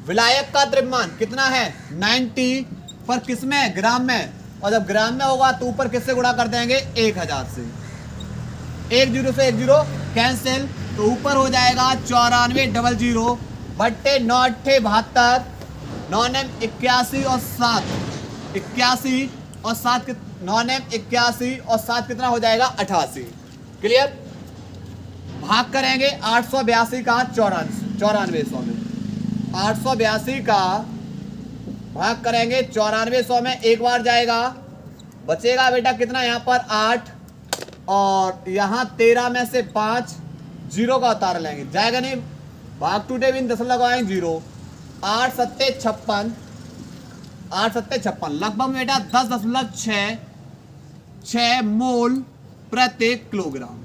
विलायक का द्रव्यमान कितना है? 90, पर किस में? ग्राम में। और जब ग्राम में होगा तो ऊपर किससे गुणा कर देंगे? 1000 से। 1 जीरो से 1 जीरो कैंसिल, तो ऊपर हो जाएगा 9400 बट्टे 9 8 72, 9 9 81 और 7 81 और 7 9 9 81 और 7 कितना हो जाएगा? 88। क्लियर। भाग करेंगे 882 का 9400 में। 882 का भाग करेंगे 9400 में, एक बार जाएगा, बचेगा बेटा कितना? यहाँ पर 8 और यहाँ 13 में से 5 जीरो का उतार लेंगे, जाएगा नहीं। भाग टूटे भी 10 लगाएंगे 0। 8 सत्ते 56, 8 सत्ते 56, लगभग बेटा 10.6 मोल प्रति किलोग्राम।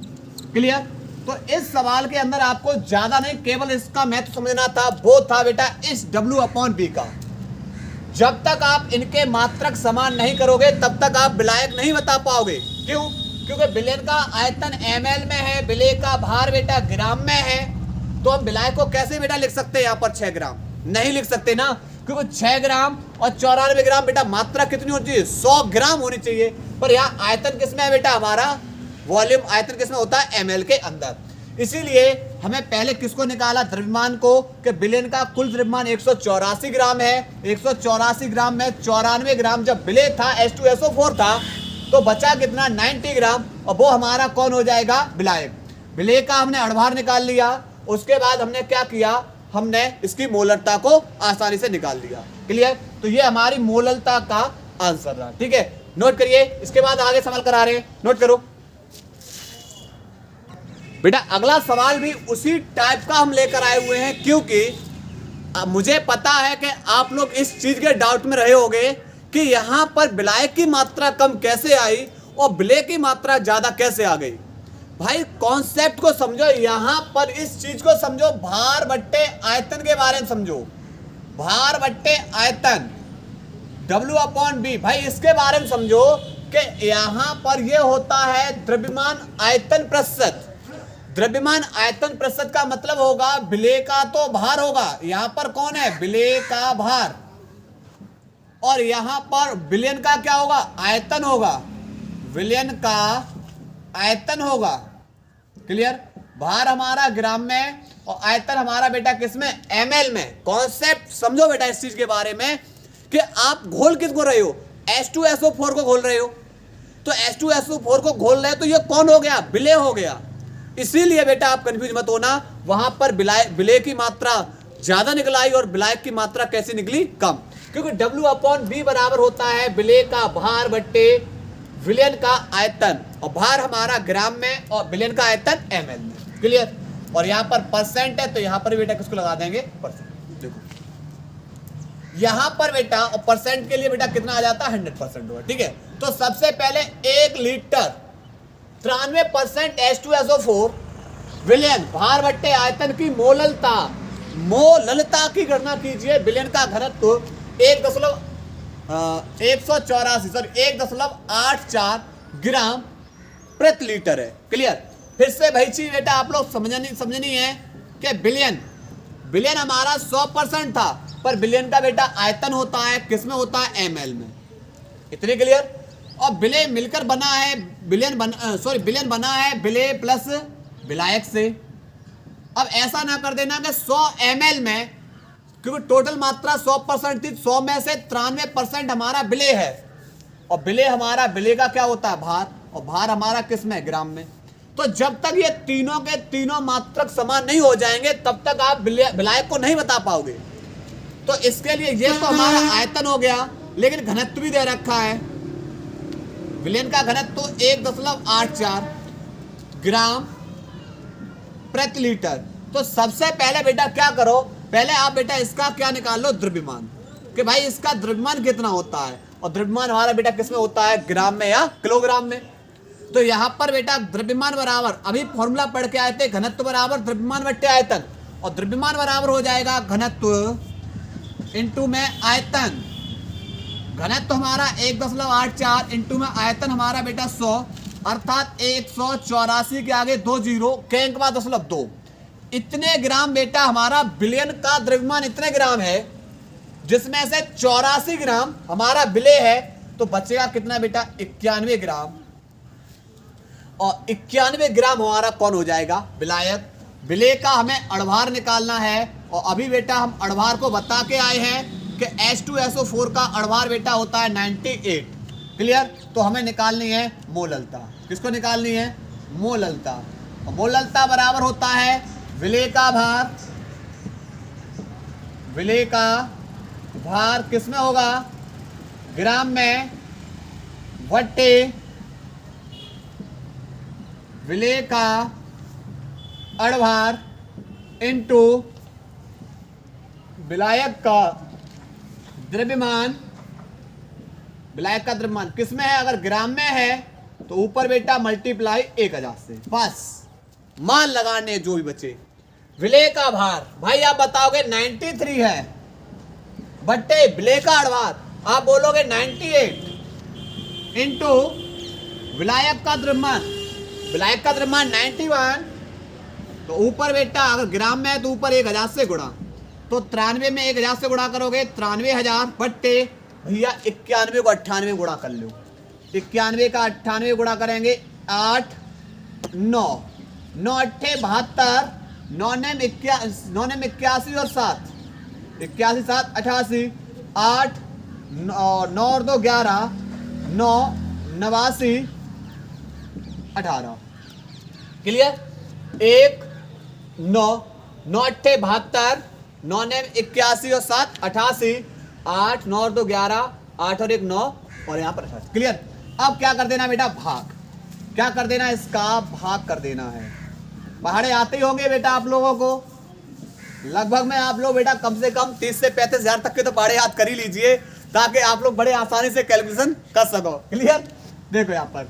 क्लियर। तो इस सवाल के अंदर आपको ज्यादा नहीं, केवल इसका महत्व समझना था, वो था बेटा इस W/V का। जब तक आप इनके मात्रक समान नहीं करोगे तब तक आप विलायक नहीं बता पाओगे। क्यों? क्योंकि विलयन का आयतन ml में है, विलेय का भार बेटा ग्राम में है। तो हम विलायक को कैसे बेटा लिख सकते हैं? यहाँ पर 6 ग्राम नहीं लिख सकते ना। क्योंकि 6 ग्राम और 94 ग्राम बेटा मात्रा कितनी होनी चाहिए, 100 ग्राम होनी चाहिए। पर यहाँ आयतन किसमें है बेटा, हमारा वॉल्यूम आयतन किसमें होता है, ml के अंदर। इसीलिए हमें पहले किसको निकाला, द्रव्यमान को, कि विलयन का कुल द्रव्यमान 184 ग्राम है। 184 ग्राम में 94 ग्राम जब विलय था, H2SO4 था, तो बचा कितना, 90 ग्राम, और वो हमारा कौन हो जाएगा, विलायक। विलय का हमने अणभार निकाल लिया। उसके बाद हमने क्या किया, हमने इसकी मोलरता को आसानी से निकाल लिया। क्लियर। तो ये हमारी मोलरता का आंसर रहा। ठीक है, नोट करिए। इसके बाद आगे सवाल करा रहे हैं, नोट करो बेटा। अगला सवाल भी उसी टाइप का हम लेकर आए हुए हैं, क्योंकि मुझे पता है कि आप लोग इस चीज के डाउट में रहे होंगे कि यहां पर विलायक की मात्रा कम कैसे आई और विलय की मात्रा ज्यादा कैसे आ गई। भाई कॉन्सेप्ट को समझो, यहां पर इस चीज को समझो, भार बट्टे आयतन के बारे में समझो। भार बट्टे आयतन W/B, भाई इसके बारे में समझो कि यहां पर यह होता है द्रव्यमान आयतन प्रतिशत। द्रव्यमान आयतन प्रतिशत का मतलब होगा विलय का तो भार होगा, यहां पर कौन है, विलय का भार, और यहां पर विलयन का क्या होगा, आयतन होगा, विलयन का आयतन होगा। क्लियर। भार हमारा ग्राम में और आयतन हमारा बेटा किसमें, ml में। कॉन्सेप्ट समझो बेटा इस चीज के बारे में कि आप घोल किसको रहे हो, H2SO4 को घोल रहे हो। तो H2SO4 को घोल रहे हो तो ये कौन हो गया, विलय हो गया। इसीलिए बेटा आप कंफ्यूज मत होना, वहां पर विलय की मात्रा ज्यादा निकल आई और विलायक की मात्रा कैसी निकली, कम। क्योंकि W/B बराबर होता है विलय का भार बट्टे विलयन का आयतन, और भार हमारा ग्राम में और विलयन का आयतन ml में। क्लियर। और यहाँ पर परसेंट है तो यहाँ पर बेटा किसको लगा देंगे, परसेंट। देखो यहाँ पर बेटा, और परसेंट के लिए बेटा कितना आ जाता है, 100% होगा। ठीक है। तो सबसे पहले 1 लीटर 93% H2SO4 विलयन भार बट्टे आयतन की मोललता, मोललता की गणना कीजिए। विलयन का घनत्व 1.84 ग्राम प्रति लीटर है। क्लियर। फिर से भाई चीज बेटा आप लोग समझनी है कि विलयन हमारा 100% था, पर विलयन का बेटा आयतन होता है किसमें होता है, ml में। इतने क्लियर। और विलय मिलकर बना है, विलयन बना है विलय प्लस विलायक से। अब ऐसा ना कर देना कि 100 ml में, क्योंकि टोटल मात्रा 100% थी, 100 में से 93% हमारा विलय है, और विलय हमारा, विलय का क्या होता है, भार, और भार हमारा किसमें, ग्राम में। तो जब तक ये तीनों के तीनों मात्रक समान नहीं हो जाएंगे तब तक आप विलायक को नहीं बता पाओगे। तो इसके लिए ये तो हमारा आयतन हो गया, लेकिन घनत्व भी दे रखा है। विलयन का घनत्व 1.84 ग्राम प्रति लीटर। तो सबसे पहले बेटा क्या करो, पहले आप बेटा इसका क्या निकाल लो, द्रव्यमान, कि भाई इसका द्रव्यमान कितना होता है, और द्रव्यमान हमारा बेटा किसमें होता है, ग्राम में या किलोग्राम में। तो यहाँ पर बेटा द्रव्यमान बराबर, अभी फॉर्मूला पढ़ के आए थे, घनत्व बराबर द्रव्यमान बट्टे आयतन, और द्रव्यमान बराबर हो जाएगा घनत्व इंटू में आयतन। घनत्व हमारा 1.84 इंटू में आयतन हमारा बेटा 100, अर्थात 184 के आगे 2 जीरो, के अंक बाद 0.2। इतने ग्राम बेटा हमारा विलयन का द्रव्यमान इतने ग्राम है, जिसमें से 84 ग्राम हमारा विलय है। तो बचेगा कितना बेटा, 91 ग्राम, और 91 ग्राम हमारा कौन हो जाएगा, विलायक। विलय का हमें अणभार निकालना है, और अभी बेटा हम अणभार को बता के आए हैं कि H2SO4 का अणभार बेटा होता है 98। क्लियर। तो हमें निकालनी है मोललता। किसको निकालनी है, मोललता। और मोललता बराबर होता है विलय का भार, विलय का भार किसमें होगा, ग्राम में, बट्टे विलय का अणभार इंटू विलायक का द्रव्यमान। विलायक का द्रव्यमान किसमें है, अगर ग्राम में है तो ऊपर बेटा मल्टीप्लाई 1000 से, बस मान लगाने जो भी बचे। विलय का भार भाई आप बताओगे 93 है, बट्टे विलय का अणभार आप बोलोगे 98 इंटू विलायक का द्रव्यमान, विलायक का द्रव्यमान 91, तो ऊपर बेटा अगर ग्राम में है तो ऊपर 1000 से गुणा, तो 93 में 1000 से गुणा करोगे 93,000 बट्टे भैया 91 को 98 गुणा कर लो। 91 का 98 गुणा करेंगे 8 9 9 अट्ठे 72 9 नेम 81 और 7 81 7 88 8 9 और 2 11 9 89 18 क्लियर। 1 9 9 अट्ठे 72 9 नेम 81 और 7 88 8 9 और 2 11 8 और 1 9 और यहाँ पर 88 क्लियर। अब क्या कर देना बेटा, भाग। क्या कर देना, इसका भाग कर देना है। पहाड़े आते ही होंगे बेटा आप लोगों को, लगभग में आप लोग बेटा कम से कम 30 से 35 हजार तक के तो पहाड़े याद कर ही लीजिए, ताकि आप लोग बड़े आसानी से कैलकुलेशन कर सको। क्लियर। देखो यहाँ पर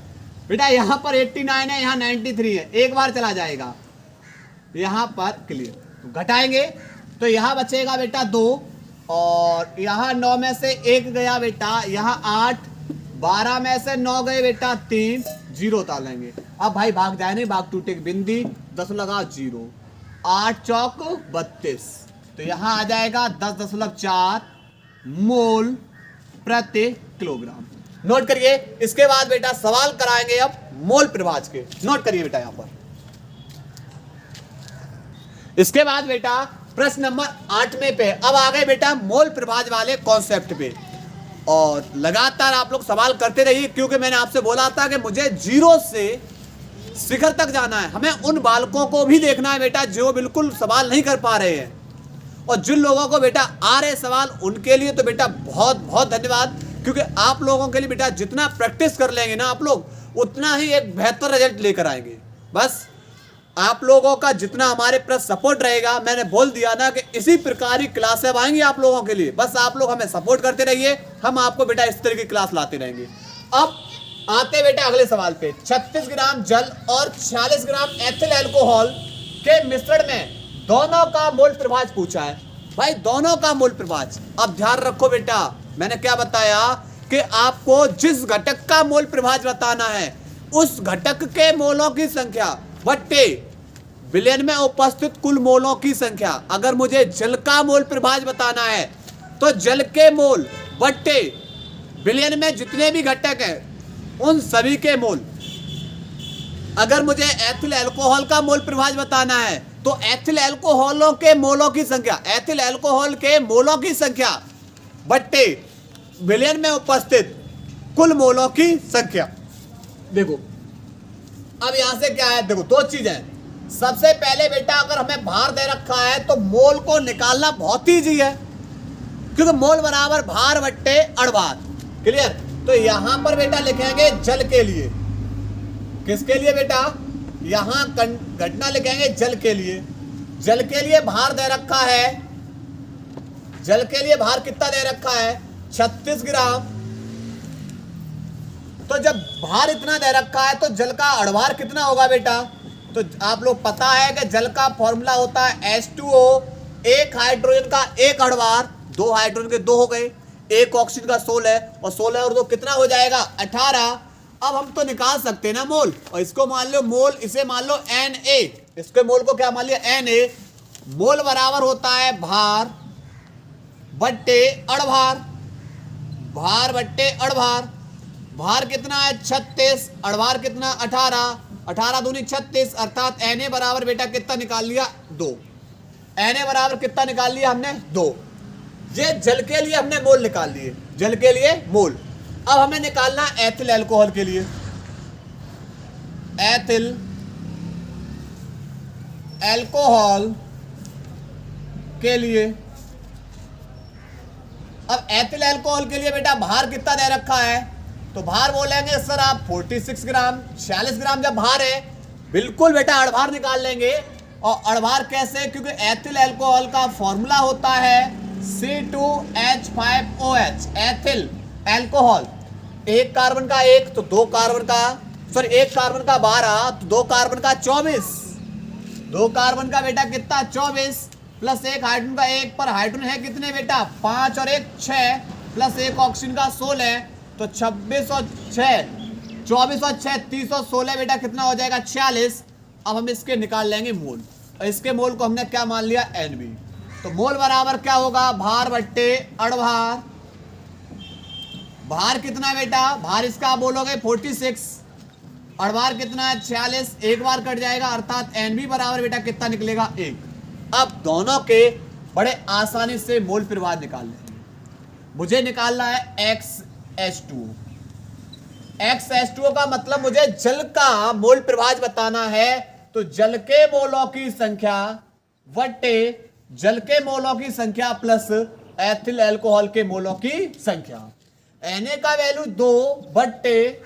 बेटा, यहाँ पर 89 है, यहाँ 93 है, एक बार चला जाएगा यहाँ पर। क्लियर। तो घटाएंगे तो यहाँ बचेगा बेटा 2 और यहाँ 9 में से 1 गया बेटा, यहाँ 8 12 में से 9 गए बेटा 3 0 उतारेंगे। अब भाई भाग जाए नहीं, भाग टूटे बिंदी 10 लगा 0 8 चौक 32, तो यहाँ आ जाएगा 10.4 मोल प्रति किलोग्राम। नोट करिए। इसके बाद बेटा सवाल कराएंगे अब मोल प्रभाज के। नोट करिए बेटा यहाँ पर। इसके बाद बेटा प्रश्न नंबर 8वें पे अब आ गए बेटा मोल प्रभाज वाले कॉन्सेप्ट पे, और लगातार आप लोग सवाल करते रहिए, क्योंकि मैंने आपसे बोला था कि मुझे 0 से शिखर तक जाना है। हमें उन बालकों को भी देखना है बेटा जो बिल्कुल सवाल नहीं कर पा रहे हैं, और जिन लोगों को बेटा आ रहे सवाल उनके लिए तो बेटा बहुत बहुत धन्यवाद, क्योंकि आप लोगों के लिए बेटा जितना प्रैक्टिस कर लेंगे ना आप लोग, उतना ही एक बेहतर रिजल्ट लेकर आएंगे। बस आप लोगों का जितना हमारे प्रति सपोर्ट रहेगा, मैंने बोल दिया ना कि इसी प्रकार की क्लासें आएंगी आप लोगों के लिए। बस आप लोग हमें सपोर्ट करते रहिए, हम आपको बेटा इस तरह की क्लास लाते रहेंगे। अब आते बेटा अगले सवाल पे। 36 ग्राम जल और 46 ग्राम एथिल अल्कोहल के मिश्रण में दोनों का मोल प्रभाज पूछा है। भाई दोनों का मोल प्रभाज, अब ध्यान रखो बेटा, मैंने क्या बताया कि आपको जिस घटक का मोल प्रभाज बताना है उस घटक के मोलों की संख्या बट्टे विलयन में उपस्थित कुल मोलों की संख्या। अगर मुझे जल का मोल प्रभाज बताना है तो जल के मोल बट्टे विलयन में जितने भी घटक हैं उन सभी के मोल। अगर मुझे एथिल अल्कोहल का मोल प्रभाज बताना है तो एथिल अल्कोहलों के मोलों की संख्या, एथिल अल्कोहल के मोलों की संख्या बट्टे विलयन में उपस्थित कुल मोलों की संख्या। देखो अब यहां से क्या है, देखो दो चीजें। सबसे पहले बेटा अगर हमें भार दे रखा है तो मोल को निकालना बहुत ईजी है, क्योंकि मोल बराबर भार बट्टे अड़भार। क्लियर। तो यहां पर बेटा लिखेंगे जल के लिए। किसके लिए बेटा, यहां घटना लिखेंगे जल के लिए। जल के लिए भार दे रखा है, जल के लिए भार कितना दे रखा है 36 ग्राम। तो जब भार इतना दे रखा है तो जल का अड़भार कितना होगा बेटा, तो आप लोग पता है कि जल का फॉर्मूला होता है H2O, एक हाइड्रोजन का एक अड़भार, 2 हाइड्रोजन के 2 हो गए, एक ऑक्सीजन का 16 और 16 और 2 कितना हो जाएगा 18। अब हम तो निकाल सकते हैं ना मोल, और इसको मान लो मोल, इसे मान लो Na, इसके मोल को क्या मान लिया Na। मोल बराबर होता है भार बट्टे अड़भार, भार बट्टे अड़भार। भार कितना है 36, अड़भार कितना 18, 18 दूनी 36, अर्थात Na बराबर बेटा कितना निकाल लिया 2। Na बराबर कितना निकाल लिया हमने 2। ये जल के लिए हमने मोल निकाल लिए, जल के लिए मोल। अब हमें निकालना एथिल अल्कोहल के लिए, एथिल अल्कोहल के लिए। अब एथिल अल्कोहल के लिए बेटा भार कितना दे रखा है, तो भार बोलेंगे सर आप 46 ग्राम। 46 ग्राम जब भार है, बिल्कुल बेटा अड़भार निकाल लेंगे। और अड़भार कैसे, क्योंकि एथिल अल्कोहल का फॉर्मूला होता है C2H5OH। एथिल अल्कोहल, एक कार्बन का 1 तो 2 कार्बन का, सॉरी एक कार्बन का 12 तो 2 कार्बन का 24, 2 कार्बन का बेटा कितना 24, प्लस एक हाइड्रोजन का 1 पर हाइड्रोजन है कितने बेटा 5 और 1 6, प्लस एक ऑक्सीजन का 16, तो 26 और 6 24 और 6 30 और 16 बेटा कितना हो जाएगा 46। अब हम इसके निकाल लेंगे मोल, और इसके मोल को हमने क्या मान लिया Nb। तो मोल बराबर क्या होगा, भार बट्टे अड़भार। भार कितना है बेटा, भार इसका आप बोलोगे 46, अड़भार कितना है 46, एक बार कट जाएगा अर्थात एनबी बराबर बेटा कितना निकलेगा 1। अब दोनों के बड़े आसानी से मोल प्रवाह निकाल लेंगे। मुझे निकालना है XH2O। XH2O का मतलब मुझे जल का मोल प्रवाह बताना है, तो जल के मोलों की संख्या बट्टे जल के मोलों की संख्या प्लस एथिल अल्कोहल के मोलों की संख्या। Na का वैल्यू 2 बट्टे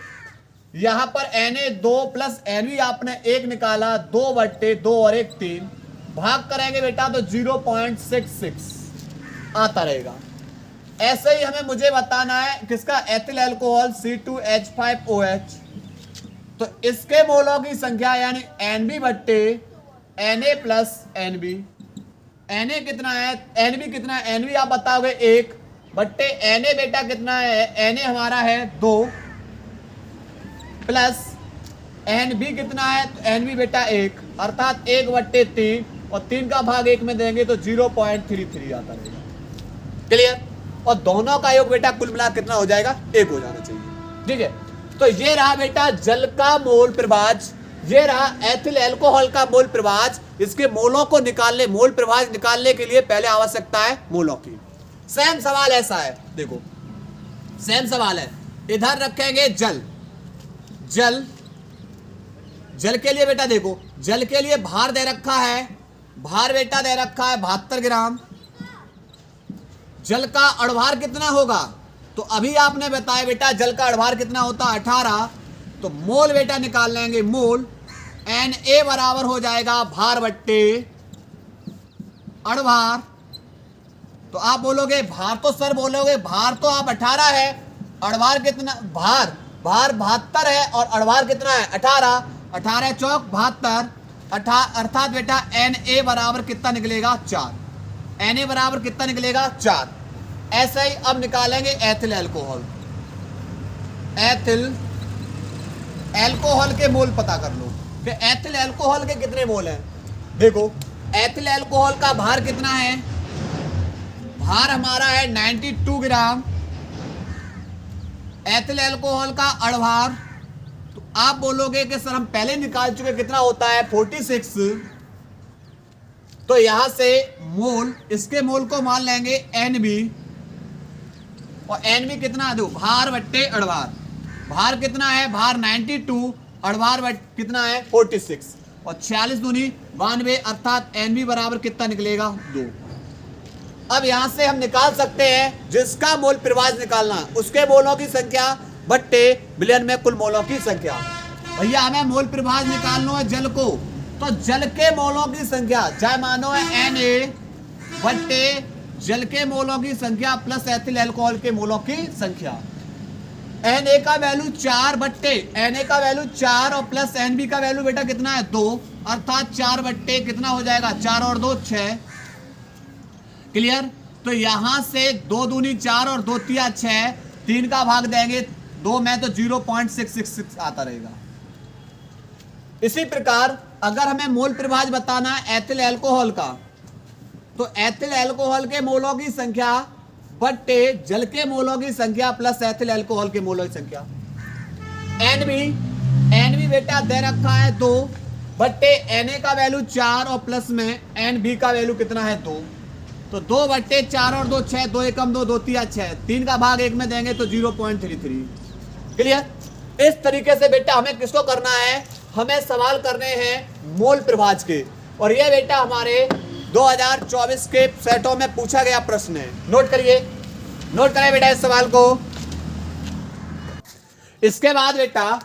यहां पर Na 2 प्लस Nv आपने 1 निकाला, 2 बट्टे 2 और 1 3, भाग करेंगे बेटा तो 0.66 आता रहेगा। ऐसे ही हमें मुझे बताना है किसका, एथिल अल्कोहल C2H5OH, तो इसके मोलों की संख्या यानी Nb बट्टे Na प्लस Nb। Na कितना है, Nb कितना है, Nb आप बताओगे 1 बट्टे Na बेटा कितना है, Na हमारा है 2 प्लस Nb कितना है, तो Nb बेटा 1 अर्थात 1 बट्टे 3 और 3 का भाग 1 में देंगे तो 0.33 आता रहेगा। क्लियर। और दोनों का योग बेटा कुल मिला कितना हो जाएगा, 1 हो जाना चाहिए। ठीक है, तो ये रहा बेटा जल का मोल प्रवाह, ये रहा एथिल अल्कोहल का मोल प्रवाह। इसके मोलों को निकालने, मोल प्रवाह निकालने के लिए पहले आवश्यकता है मोलों की। सेम सवाल ऐसा है, देखो सेम सवाल है, इधर रखेंगे जल, जल जल के लिए बेटा देखो, जल के लिए भार दे रखा है, भार बेटा दे रखा है 72 ग्राम। जल का अड़भार कितना होगा, तो अभी आपने बताया बेटा जल का अड़भार कितना होता है 18, तो मोल बेटा निकाल लेंगे, मोल Na बराबर हो जाएगा भार बट्टे अड़भार। तो आप बोलोगे भार, तो सर बोलोगे भार तो आप 18 है, अड़भार कितना, भार 72 है और अड़भार कितना है 18, 18 चौक 72 अर्थात बेटा Na बराबर कितना निकलेगा 4, Na बराबर कितना निकलेगा 4। ऐसे ही अब निकालेंगे एथिल अल्कोहल, एथिल अल्कोहल के मोल पता कर लो कि एथिल अल्कोहल के कितने मोल हैं। देखो एथिल अल्कोहल का भार कितना है, भार हमारा है 92 ग्राम। एथिल अल्कोहल का अड़भार, तो आप बोलोगे कि सर हम पहले निकाल चुके कितना होता है 46, तो यहां से मोल, इसके मोल को मान लेंगे Nb, और Nb कितना है, दो भार बट्टे अड़भार, भार कितना है, भार 92, अड़भार कितना है 46 और 46 दूनी 92 अर्थात Nb बराबर कितना निकलेगा 2। अब यहां से हम निकाल सकते हैं जिसका मोल प्रवाह निकालना, उसके मोलों की संख्या बट्टे विलयन में कुल मोलों की संख्या। भैया हमें मोल प्रवाह निकालना है जल को, तो जल के मोलों की संख्या चाहे मानो है Na बट्टे जल के मोलों की संख्या प्लस एथिल अल्कोहल के मोलों की संख्या। Na का वैल्यू 4 बट्टे, Na का वैल्यू 4 और प्लस Nb का वैल्यू बेटा कितना है 2 अर्थात 4 बट्टे कितना हो जाएगा 4 और 2 6। क्लियर। तो यहां से 2 दूनी 4 और 2 तिया 6, 3 का भाग देंगे 2 में तो 0.666 आता रहेगा। इसी प्रकार अगर हमें मोल प्रवाह बताना है एथिल अल्कोहल का, तो एथिल अल्कोहल के मोलों की संख्या बट्टे जल के मोलों की संख्या प्लस एथिल अल्कोहल के मोलों की संख्या। Nb बेटा दे रखा है 2 बट्टे Na का वैल्यू 4 और प्लस में Nb का वैल्यू कितना है 2, तो 2 बट्टे 4 और 2 6, 2 एकम 2 2 तिया 6, 3 का भाग 1 में देंगे तो 0.33। क्लियर। इस तरीके से बेटा हमें किसको करना है, हमें सवाल करने हैं मोल प्रवाह के, और ये बेटा हमारे 2024 के सेटों में पूछा गया प्रश्न है। नोट करिए, नोट करें बेटा इस सवाल को। इसके बाद बेटा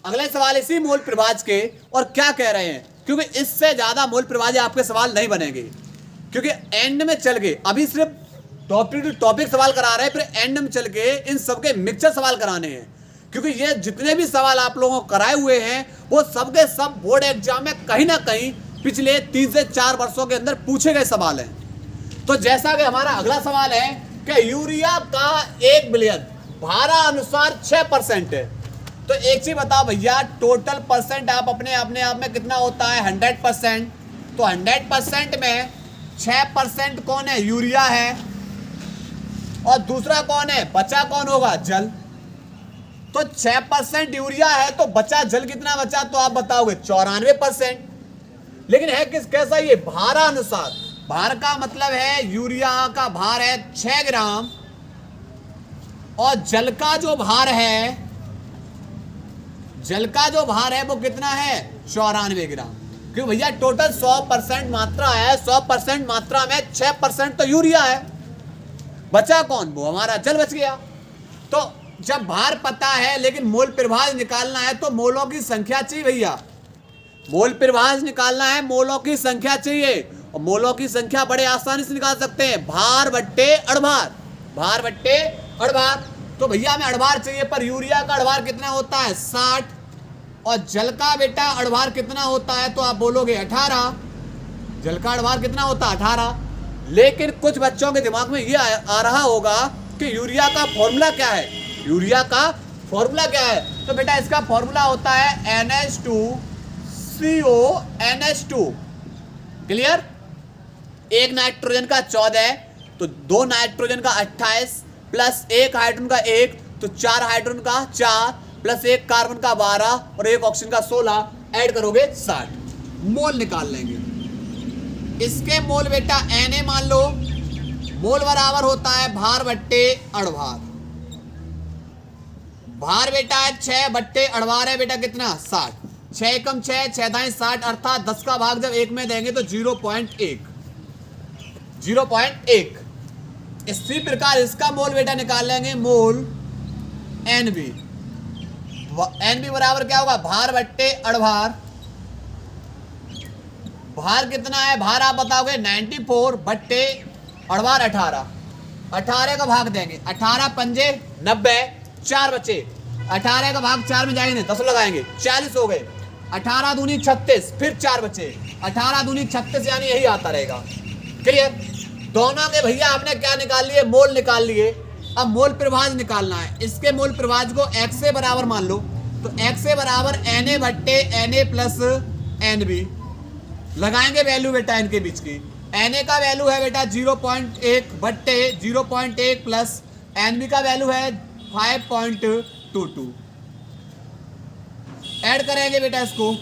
अगले सवाल इसी मोल प्रवाह के, और क्या कह रहे हैं, क्योंकि इससे ज्यादा मोल प्रवाह आपके सवाल नहीं बनेंगे, क्योंकि एंड में चल के अभी सिर्फ टॉपिक टू टॉपिक सवाल करा रहे हैं, फिर एंड में चल के इन सबके मिक्सचर सवाल कराने हैं, क्योंकि ये जितने भी सवाल आप लोगों को कराए हुए हैं वो सबके सब बोर्ड एग्जाम में कहीं ना कहीं पिछले 3 से 4 वर्षों के अंदर पूछे गए सवाल हैं। तो जैसा कि हमारा अगला सवाल है कि यूरिया का 1 बिलियन भारा अनुसार 6% है, तो एक चीज बताओ भैया, टोटल परसेंट आप अपने आप में कितना होता है 100%, तो 100% में 6% कौन है? यूरिया है। और दूसरा कौन है? बचा कौन होगा? जल। तो 6% यूरिया है तो बचा जल कितना बचा? तो आप बताओगे 94%। लेकिन है किस कैसा? ये भारानुसार। भार का मतलब है यूरिया का भार है 6 ग्राम और जल का जो भार है, जल का जो भार है वो कितना है? 94 ग्राम। क्यों भैया? टोटल 100% मात्रा है, 100% मात्रा में 6% तो यूरिया है, बचा कौन? वो हमारा जल बच गया। तो जब भार पता है लेकिन मोल प्रभाज निकालना है तो मोलों की संख्या चाहिए भैया। मोल प्रभाज निकालना है, मोलों की संख्या चाहिए। और मोलों की संख्या बड़े आसानी से निकाल सकते हैं, भार बट्टे अड़भार, भार बट्टे अड़भार। तो भैया हमें अड़भार चाहिए, पर यूरिया का अड़भार कितना होता है? 60। और जल का बेटा अड़भार कितना होता है? तो आप बोलोगे 18। जल का अड़भार कितना होता है? 18। लेकिन कुछ बच्चों के दिमाग में ये आ रहा होगा कि यूरिया का फॉर्मूला क्या है? यूरिया का फॉर्मूला क्या है? तो बेटा इसका फॉर्मूला होता है NH2CO NH2। क्लियर? एक नाइट्रोजन का 14 तो 2 नाइट्रोजन का 28 प्लस 1 हाइड्रोजन का 1 तो 4 हाइड्रोजन का 4 प्लस 1 कार्बन का 12 और 1 ऑक्सीजन का 16 ऐड करोगे 60। मोल निकाल लेंगे। इसके मोल बेटा Na मान लो, मोल बराबर होता है भार बट्टे अड़भार। भार बेटा है 6 बट्टे अड़भार है बेटा कितना? 60। 6 एकम 6, 6 दाएं 60, अर्थात 10 का भाग जब 1 में देंगे तो 0.1। इसी प्रकार इसका मोल बेटा निकाल लेंगे, मोल NB। NB बराबर क्या होगा? भार बट्टे अड़भार। भार कितना है? भार आप बताओगे 94 बट्टे अड़भार 18। 18 का भाग देंगे, 18 पंजे 90, 4 बचे। 18 का भाग 4 में जाएंगे, 10 लगाएंगे, 40 हो गए। 18 दूनी 36, फिर 4 बचे। 18 दूनी 36 यानी यही आता रहेगा। क्लियर? दोनों के भैया आपने क्या निकाल लिए? मोल निकाल लिए। अब मोल प्रभाज निकालना है। इसके मोल प्रभाज को x से बराबर मान लो, तो x से बराबर Na बट्टे Na प्लस NB। लगाएंगे वैल्यू बेटा इनके बीच की। Na का वैल्यू है बेटा 0.1 बट्टे 0.1 प्लस NB का वैल्यू है 5.22। ऐड करेंगे बेटा, इसको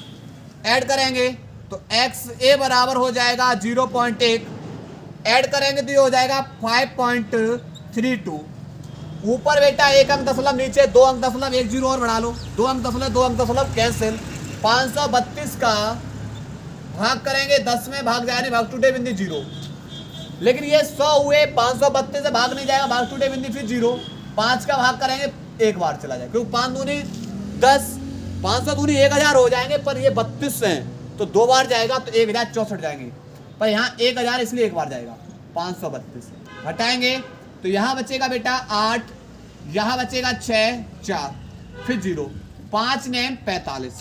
ऐड करेंगे तो XA बराबर हो जाएगा 0.1, ऐड करेंगे तो ये हो जाएगा 5.32। ऊपर बेटा 1 अंक दशमलव, नीचे 2 अंक दशमलव, 1 0 और बढ़ा लो, 2 अंक दशमलव 2 अंक दशमलव कैंसिल। 532 का भाग करेंगे 10 में, भाग जाए भाग टूटे बिंदी 0। लेकिन ये 100 हुए, 532 से भाग नहीं जाएगा, भाग टूटे बिंदी फिर 0। 5 का भाग करेंगे एक बार चला जाए, क्योंकि 5 दूनी 10, 500 दूनी 1000 हो जाएंगे, पर ये 32 हैं तो 2 बार जाएगा तो 1064 जाएंगे, पर यहाँ 1000 इसलिए एक बार जाएगा। 532 हटाएंगे तो यहाँ बचेगा बेटा 8, यहाँ बचेगा 6, 4 फिर 0, 5 ने 45।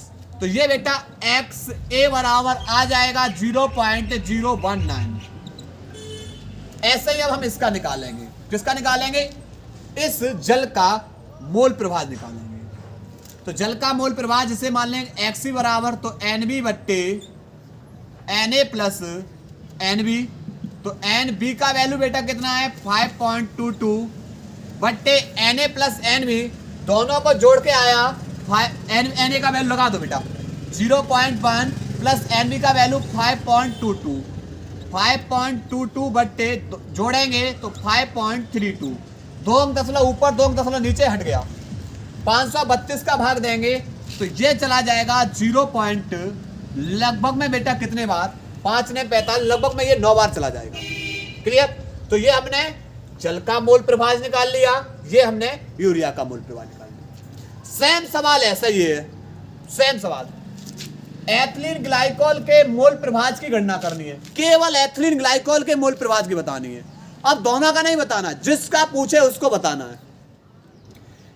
तो ये बेटा XA बराबर आ जाएगा 0.019। ऐसे ही अब हम इसका निकालेंगे। किसका निकालेंगे? इस जल का मोल प्रभाज निकालेंगे। तो जल का मोल प्रभाज इसे मान लेंगे XC बराबर तो NB बट्टे Na प्लस NB। तो NB का वैल्यू बेटा कितना है? 5.22 बट्टे Na प्लस NB, दोनों को जोड़ के आया Na का वैल्यू लगा दो बेटा 0.1 प्लस NB का वैल्यू 5.22। 5.22 बट्टे जोड़ेंगे तो 5.32। 2 अंक दशमलव ऊपर 2 अंक दशमलव नीचे हट गया। 532 का भाग देंगे तो ये चला जाएगा 0 पॉइंट लगभग में बेटा कितने बार? 5 ने 45, लगभग में ये 9 बार चला जाएगा। क्लियर? तो ये हमने जल का मोल प्रभाज निकाल लिया, ये हमने यूरिया का मोल प्रभाज निकाल लिया। सेम सवाल ऐसा ही है, सेम सवाल। एथिलीन ग्लाइकोल के मोल प्रभाज की गणना करनी है, केवल एथिलीन ग्लाइकोल के मोल प्रभाज की बतानी है। अब दोनों का नहीं बताना, जिसका पूछे उसको बताना है।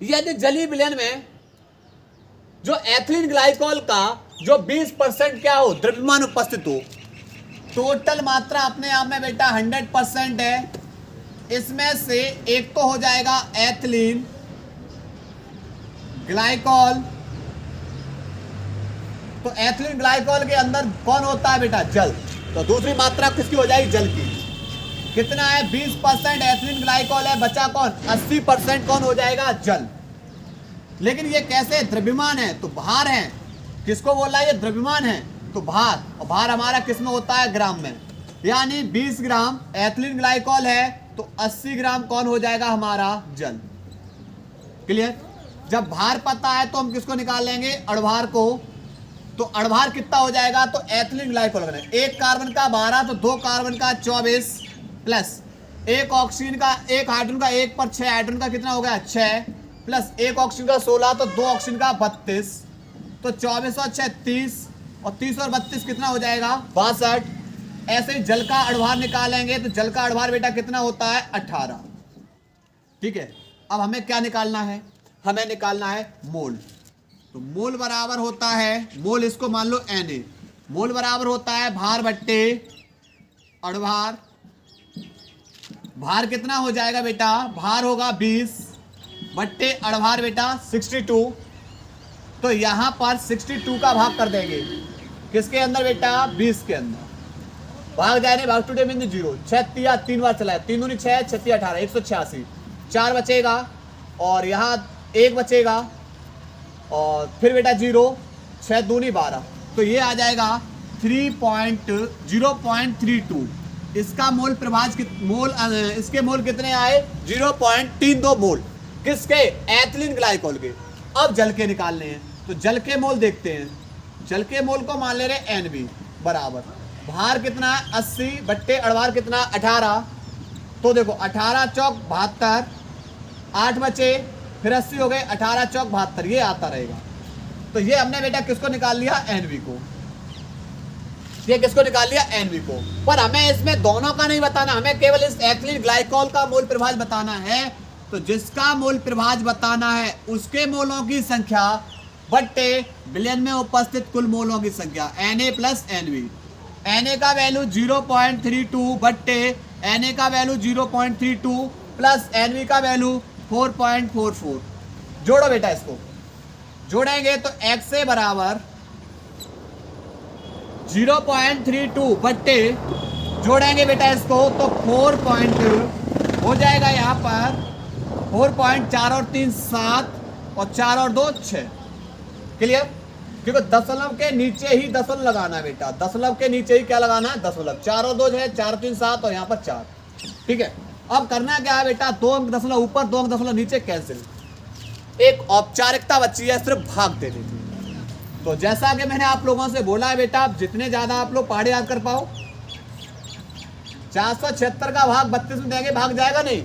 यदि जलीय विलयन में जो एथिलीन ग्लाइकोल का जो 20% क्या हो? द्रव्यमान उपस्थित हो। टोटल मात्रा अपने आप में बेटा 100% है। इसमें से एक तो हो जाएगा एथिलीन ग्लाइकोल। तो एथिलीन ग्लाइकोल के अंदर कौन होता है बेटा? जल। तो दूसरी मात्रा किसकी हो जाएगी? जल की। कितना है? 20% एथिलीन ग्लाइकोल है, बचा कौन? 80% कौन हो जाएगा? जल। लेकिन ये कैसे? द्रव्यमान है तो भार है। किसको बोल रहा है? ये द्रव्यमान है तो भार, और भार हमारा किस में होता है? ग्राम में। यानी 20 ग्राम एथिलीन ग्लाइकोल है तो 80 ग्राम कौन हो जाएगा? हमारा जल। क्लियर? जब भार पता है तो हम किसको निकाल लेंगे? अणुभार को। तो अणुभार कितना हो जाएगा? तो एथिलीन ग्लाइकोल का एक कार्बन का 12 तो 2 कार्बन का 24 प्लस एक ऑक्सीजन का, एक हाइड्रोजन का, एक पर 6 हाइड्रोजन का कितना हो गया? 6 प्लस एक ऑक्सीजन का 16 तो 2 ऑक्सीजन का 32 तो 24 और 6 30 और 30 और 32 कितना हो जाएगा? 62। ऐसे ही जल का अणुभार निकालेंगे तो जल का अणुभार बेटा कितना होता है? 18। ठीक है, अब हमें क्या निकालना है? हमें निकालना है मोल। तो मोल बराबर होता है, मोल इसको मान लो Na, मोल बराबर होता है भार बट्टे अणुभार। भार कितना हो जाएगा बेटा? भार होगा 20 बट्टे अणुभार बेटा 62। तो यहां पर 62 का भाग कर देंगे किसके अंदर बेटा? 20 के अंदर। भाग जाए नहीं, भाग टूटे बिंदु 0, 6 3 बार चला है, 3 दूनी 6 6 18 186, 4 बचेगा और यहाँ 1 बचेगा और फिर बेटा 0, 6 दूनी 12 तो ये आ जाएगा 0.32। इसका मोल प्रभाज मोल इसके मोल कितने आए? 0.32 मोल। किसके? एथिलीन ग्लाइकोल के। अब जल के निकालने हैं तो जल के मोल देखते हैं। जल के मोल को मान ले रहे NB बराबर भार कितना है? 80 बट्टे अणुभार कितना? 18। तो देखो 18 चौक 72, 8 बचे फिर 80 हो गए, 18 चौक 72, ये आता रहेगा। तो ये हमने बेटा किसको निकाल लिया? NB को। ये किसको निकाल लिया? NB को। पर हमें इसमें दोनों का नहीं बताना, हमें केवल इस एथिलीन ग्लाइकोल का मोल प्रभाज बताना है। तो जिसका मोल प्रभाज बताना है उसके मोलों की संख्या बट्टे विलयन में उपस्थित कुल मोलों की संख्या Na प्लस NB। Na का वैल्यू 0.32 बट्टे Na का वैल्यू 0.32 प्लस NB का वैल्यू 4.44। जोड़ो बेटा, इसको जोड़ेंगे तो Xa बराबर 0.32 बट्टे जोड़ेंगे बेटा इसको तो 4 हो जाएगा यहाँ पर 4.4 और 3 7 और 4 और 2 6। क्लियर? क्योंकि दशमलव के नीचे ही दशमलव लगाना है बेटा, दशमलव के नीचे ही क्या लगाना है? दशमलव। 4 और 2 है 4 3 7 और यहाँ पर 4। ठीक है, अब करना क्या है बेटा? 2 अंक दशमलव ऊपर 2 अंक दशमलव नीचे कैंसिल। एक औपचारिकता बची है, सिर्फ भाग दे देती। तो जैसा कि मैंने आप लोगों से बोला है बेटा, जितने ज्यादा आप लोग पहाड़ी याद कर पाओ। 476 का भाग 32 में देंगे, भाग जाएगा नहीं।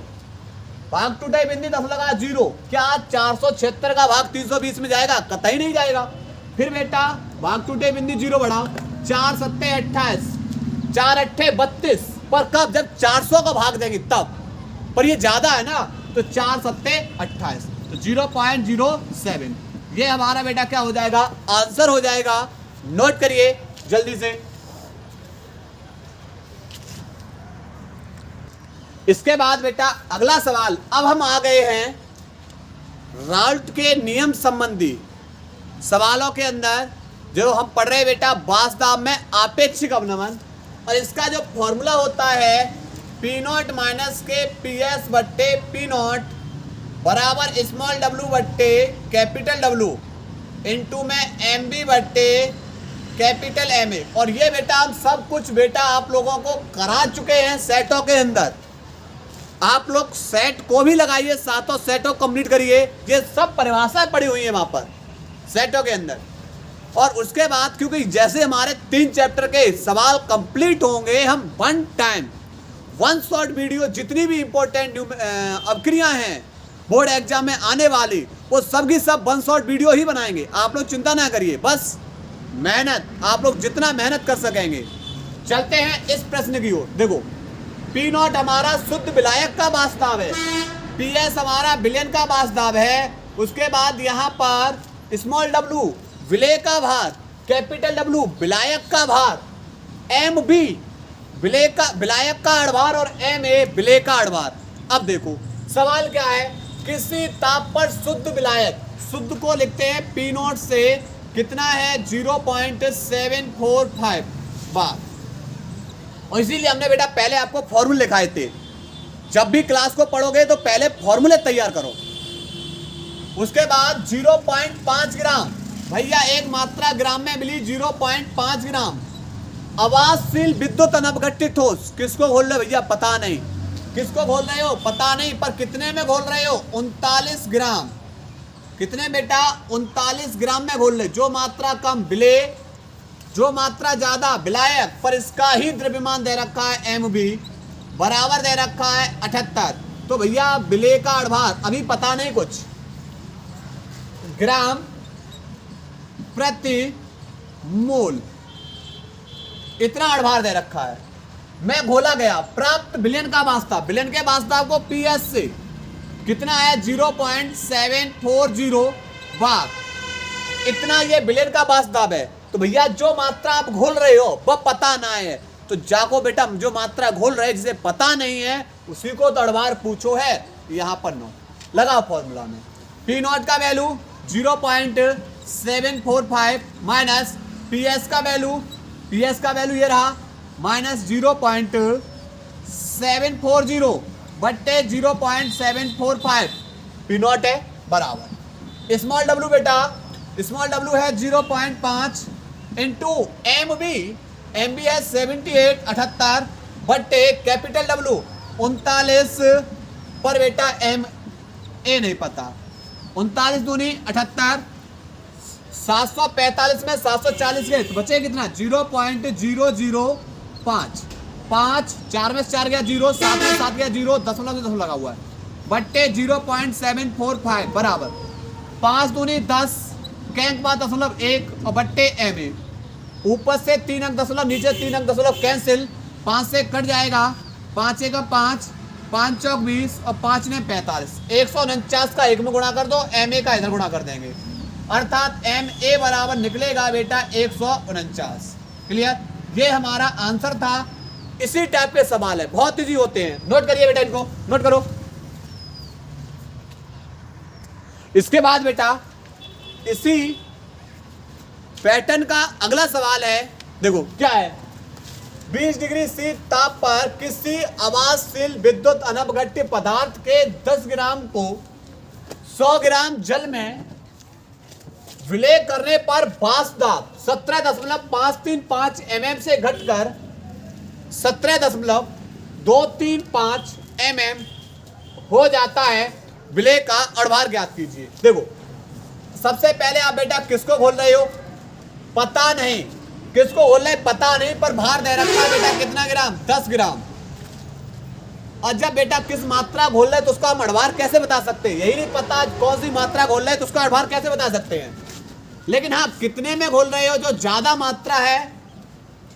भाग टूटे बिंदी 10 लगा 0। क्या 476 का भाग 320 में जाएगा? कतई नहीं जाएगा। फिर बेटा भाग टूटे बिंदी 0 बढ़ा, 4 7 28, 4 8 32। पर कब? जब 400 का भाग देंगे तब। पर ये ज्यादा है ना, तो 4 7 28 तो 0.07। ये हमारा बेटा क्या हो जाएगा? आंसर हो जाएगा। नोट करिए जल्दी से। इसके बाद बेटा अगला सवाल, अब हम आ गए हैं राल्ट के नियम संबंधी सवालों के अंदर जो हम पढ़ रहे हैं बेटा वास्तव में आपेक्षिक अवनमन। और इसका जो फॉर्मूला होता है P0 माइनस के PS बट्टे P0 बराबर स्मॉल w बट्टे कैपिटल W इंटू में MB बट्टे कैपिटल MA। और ये बेटा हम सब कुछ बेटा आप लोगों को करा चुके हैं सेटों के अंदर। आप लोग सेट को भी लगाइए, सातों सेटों कंप्लीट करिए। ये सब परिभाषाएं पड़ी हुई है वहां पर सेटों के अंदर। और उसके बाद क्योंकि जैसे हमारे 3 चैप्टर के सवाल कंप्लीट होंगे, हम one time one shot video जितनी भी इंपॉर्टेंट अवक्रियां हैं बोर्ड एग्जाम में आने वाली, वो सब की सब वन शॉट वीडियो ही बनाएंगे। आप लोग चिंता ना करिए, बस मेहनत, आप लोग जितना मेहनत कर सकेंगे। चलते हैं इस प्रश्न की ओर। देखो P0 हमारा शुद्ध विलायक का वास्तव है, PS हमारा विलयन का वास्तव है। उसके बाद यहाँ पर स्मॉल w विलय का भार, कैपिटल W विलायक का भार, MB विलायक का अणुभार और MA विलय का अणुभार। अब देखो सवाल क्या है? किसी ताप पर शुद्ध विलायक, शुद्ध को लिखते हैं P0 से कितना है 0.745 बार। और इसीलिए हमने बेटा पहले आपको फॉर्मूले लिखाए थे। जब भी क्लास को पढ़ोगे तो पहले फॉर्मूले तैयार करो। उसके बाद 0.5 ग्राम, भैया एक मात्रा ग्राम में मिली 0.5 ग्राम अवाष्यशील विद्युत अनपघट्य ठोस। किसको घोल रहे हो भैया? पता नहीं। किसको घोल रहे हो? पता नहीं, पर कितने में घोल रहे हो? 39 ग्राम। कितने बेटा? 39 ग्राम में घोल रहे। जो मात्रा कम विलेय, जो मात्रा ज्यादा विलायक, पर इसका ही द्रव्यमान दे रखा है MB बराबर दे रखा है 78। तो भैया विलेय का अड़भार अभी पता नहीं कुछ, ग्राम प्रति मोल इतना अड़भार दे रखा है। मैं घोला गया, प्राप्त विलयन का वास्तव, विलयन के वास्तव को PS से कितना है? 0.740 बार, इतना ये विलयन का वास्तव है। तो भैया जो मात्रा आप घोल रहे हो वह पता ना है, तो जाको बेटा जो मात्रा घोल रहे जिसे पता नहीं है उसी को तो अड़भार पूछो है। यहाँ पर नो लगाओ फॉर्मूला में। P नॉट का वैल्यू 0.745 माइनस PS का वैल्यू, PS का वैल्यू ये रहा माइनस 0.740 बट्टे 0.745 P नॉट है बराबर स्मॉल w बेटा, स्मॉल w है 0.5 इंटू MB है 78 बट्टे कैपिटल W 39 पर बेटा MA नहीं पता, 39 दूनी 78, 745 में 740 गए तो बचे कितना? 0.005, 5 4 में 4 गया 0, 7 में 7 गया 0, दशमलव लगा हुआ है बट्टे 0.745 बराबर 5 दूनी 10, कैंक बाद दशमलव 1 और बट्टे MA। ऊपर से 3 अंक दशमलव, नीचे 3 अंक दशमलव कैंसिल, 5 से कट जाएगा, 5 का 5, 5 चौक 20 और 5 ने 45, 149 का 1 में गुणा कर दो, MA का इधर गुणा कर देंगे, अर्थात MA बराबर निकलेगा बेटा 149। क्लियर? ये हमारा आंसर था। इसी टाइप के सवाल है, बहुत इजी होते हैं, नोट करिए बेटा, इनको नोट करो। इसके बाद बेटा इसी पैटर्न का अगला सवाल है, देखो क्या है। 20 डिग्री C ताप पर किसी अवाष्यशील विद्युत अनपघट्य पदार्थ के 10 ग्राम को 100 ग्राम जल में विलय करने पर वाष्प दाब 17.535 mm से घटकर 17.235 mm हो जाता है। विलय का अड़भार ज्ञात कीजिए। देखो सबसे पहले आप बेटा किसको घोल रहे हो? पता नहीं। किसको घोल रहे? पता नहीं, पर भार दे रखा है बेटा कितना ग्राम? 10 ग्राम। और जब बेटा किस मात्रा घोल रहे तो उसका हम अड़भार कैसे बता सकते हैं? यही नहीं पता कौन सी मात्रा घोल रहे तो उसका अड़भार कैसे बता सकते हैं? लेकिन हाँ, कितने में घोल रहे हो, जो ज्यादा मात्रा है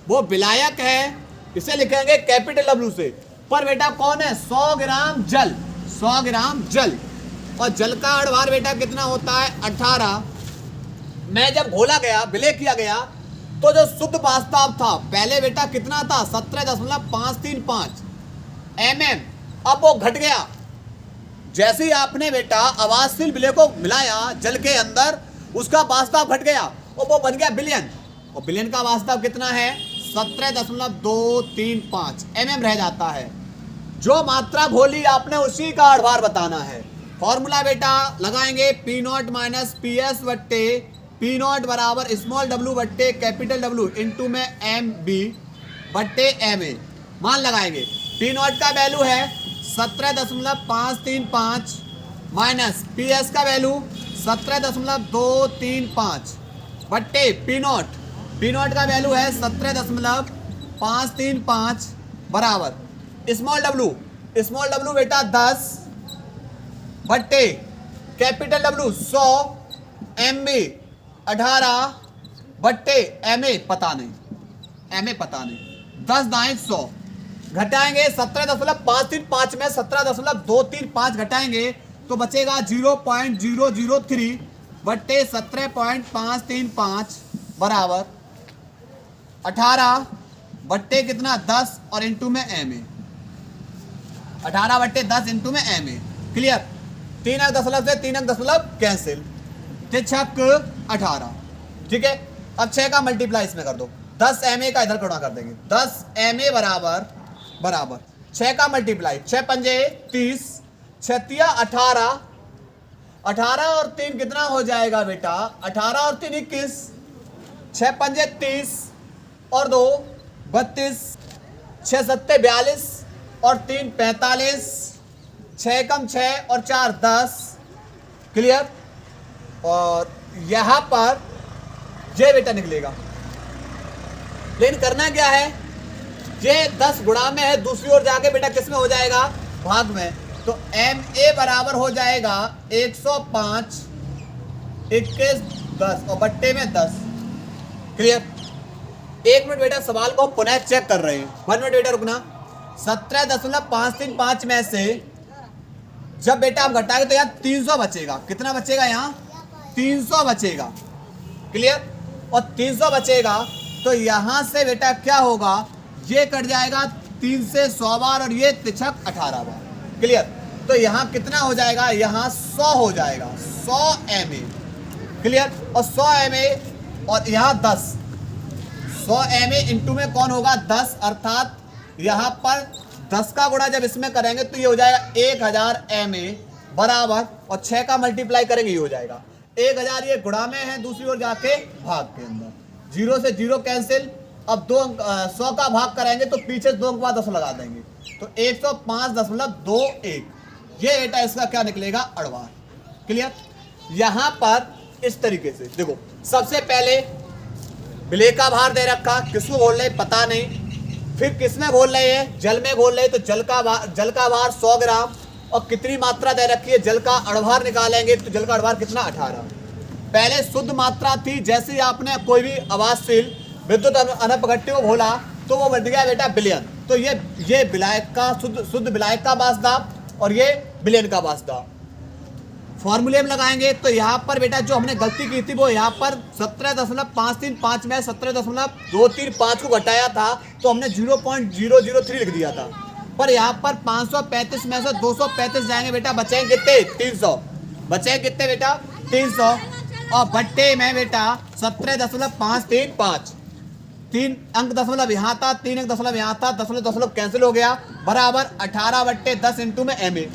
वो विलायक है, इसे लिखेंगे कैपिटल W से। पर बेटा कौन है? 100 ग्राम जल, 100 ग्राम जल, और जल का अड़भार बेटा कितना होता है? 18। मैं जब घोला गया, विलय किया गया, तो जो शुद्ध वास्तव था पहले बेटा कितना था? 17.535 mm। अब वो घट गया। जैसे ही आपने बेटा अवाष्यशील विलय को मिलाया जल के अंदर, उसका वास्तव घट गया और वो बन गया विलयन। और विलयन का वास्तव कितना है? 17.235 mm रह जाता है। जो मात्रा घोली आपने उसी का अड़भार बताना है। फॉर्मूला बेटा लगाएंगे P नॉट माइनस PS बट्टे P नॉट बराबर स्मॉल w बट्टे कैपिटल W इंटू में MB बट्टे MA। मान लगाएंगे P नॉट का वैल्यू है 17.535 माइनस PS का वैल्यू 17.235 बट्टे P नॉट का वैल्यू है 17.535 बराबर स्मॉल w बेटा 10 बट्टे कैपिटल W 100, MB 18 बट्टे MA पता नहीं, 10 दाएं 100 घटाएंगे 17.535 में 17.235 घटाएंगे तो बचेगा 0.003 बट्टे 17.535 बराबर 18 बट्टे कितना 10 और इंटू में MA, 18 बट्टे 10 इंटू में MA। क्लियर? 3 अंक दशमलव से 3 अंक दशमलव कैंसिल, 6 18। ठीक है, अब 6 का मल्टीप्लाई इसमें कर दो, 10 MA का इधर गुणा कर देंगे। 10 MA बराबर 6 का मल्टीप्लाई, 6 पंजे 30, 6 तिया 18, 18 और 3 कितना हो जाएगा बेटा? 18 और 3 21, 6 पंजे 30 और 2 32, 6 सत्ते 42 और 3 45, 6 कम 6 और 4 10। क्लियर? और यहां पर ये बेटा निकलेगा, लेकिन करना क्या है, ये 10 गुणा में है, दूसरी ओर जाके बेटा किस में हो जाएगा? भाग में। तो MA बराबर हो जाएगा 105 21 10 और बट्टे में 10। क्लियर? 1 मिनट बेटा, सवाल को पुनः चेक कर रहे हैं। 1 मिनट बेटा रुकना। 17.535 में से जब बेटा आप घटाएंगे तो यहाँ 300 बचेगा। कितना बचेगा? यहाँ 300 बचेगा। क्लियर? और 300 बचेगा तो यहां से बेटा क्या होगा, ये कट जाएगा 3 से 100 बार और ये तिछक 18 बार। क्लियर? तो यहां कितना हो जाएगा? यहां 100 हो जाएगा, 100 MA। क्लियर? और 100 MA और यहां 10, 100 MA इंटू में कौन होगा? 10, अर्थात यहां पर 10 का गुणा जब इसमें करेंगे तो ये हो जाएगा 1000 MA बराबर, और 6 का मल्टीप्लाई करेंगे ये हो जाएगा 1000। ये गुणा में है, दूसरी ओर जाके भाग के अंदर, 0 से 0 कैंसिल। अब 100 का भाग कराएंगे तो पीछे 2 के बाद 10 लगा देंगे, तो 105.21। ये बेटा इसका क्या निकलेगा? अड़वार। क्लियर? यहां पर इस तरीके से देखो, सबसे पहले बिले का भार दे रखा, किसको बोल रहे पता नहीं, फिर किसमें बोल रहे हैं? जल में बोल रहे हैं, तो जल का भार 100 ग्राम, और कितनी मात्रा दे रखी है? जल का अड़भार निकालेंगे तो जल का अड़भार कितना? 18। पहले शुद्ध मात्रा थी, जैसे ही आपने कोई भी आवाजशील विद्युत अनपघट्य को घोला तो वो बढ़ गया बेटा बिलियन। तो ये विलायक का शुद्ध विलायक का वास्ता और ये बिलियन का वास्ता। फॉर्मूले में लगाएंगे तो यहाँ पर बेटा जो हमने गलती की थी वो यहाँ पर 17.535 में 17.235 को घटाया था तो हमने 0.003 लिख दिया था, पर यहाँ पर 535 में से 235 जाएंगे बेटा, बचेंगे कितने? 300। बचेंगे कितने बेटा? 300। और बट्टे में बेटा 17.535, 3 अंक दशमलव यहाँ था, 3 अंक दशमलव यहाँ था, दशमलव कैंसिल हो गया, बराबर 18/10 इंटू में MA।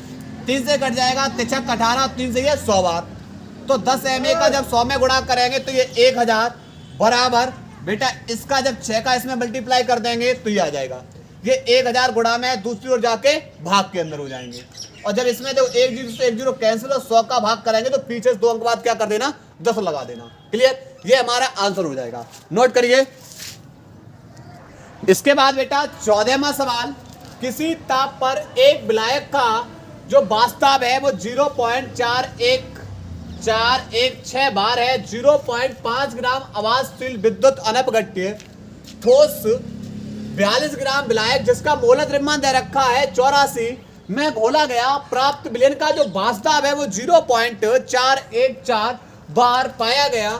3 से कट जाएगा तिछक 18, 3 से ये 100 बार, तो 10 MA का जब 100 में गुणा करेंगे तो ये 1000 बराबर बेटा, इसका जब 6 का इसमें मल्टीप्लाई कर देंगे तो ये आ जाएगा, ये 1000 गुणा में दूसरी ओर जाके भाग के अंदर हो जाएंगे। और जब इसमें जो 1 0 से 1 0 कैंसिल और 100 का भाग करेंगे तो पीछे 2 अंक बाद क्या कर देना? 10 लगा देना। क्लियर? ये हमारा आंसर हो जाएगा, नोट करिए। इसके बाद बेटा 14वां सवाल, किसी ताप पर एक विलायक का जो वास्तव है वो 0.416 बार है, 0.5 ग्राम आवाजशील विद्युत अनपघट्य ठोस 42 ग्राम विलायक जिसका मोलक द्रव्यमान दे रखा है 84 में घोला गया, प्राप्त विलयन का जो वास्तव है वो 0.414 बार पाया गया,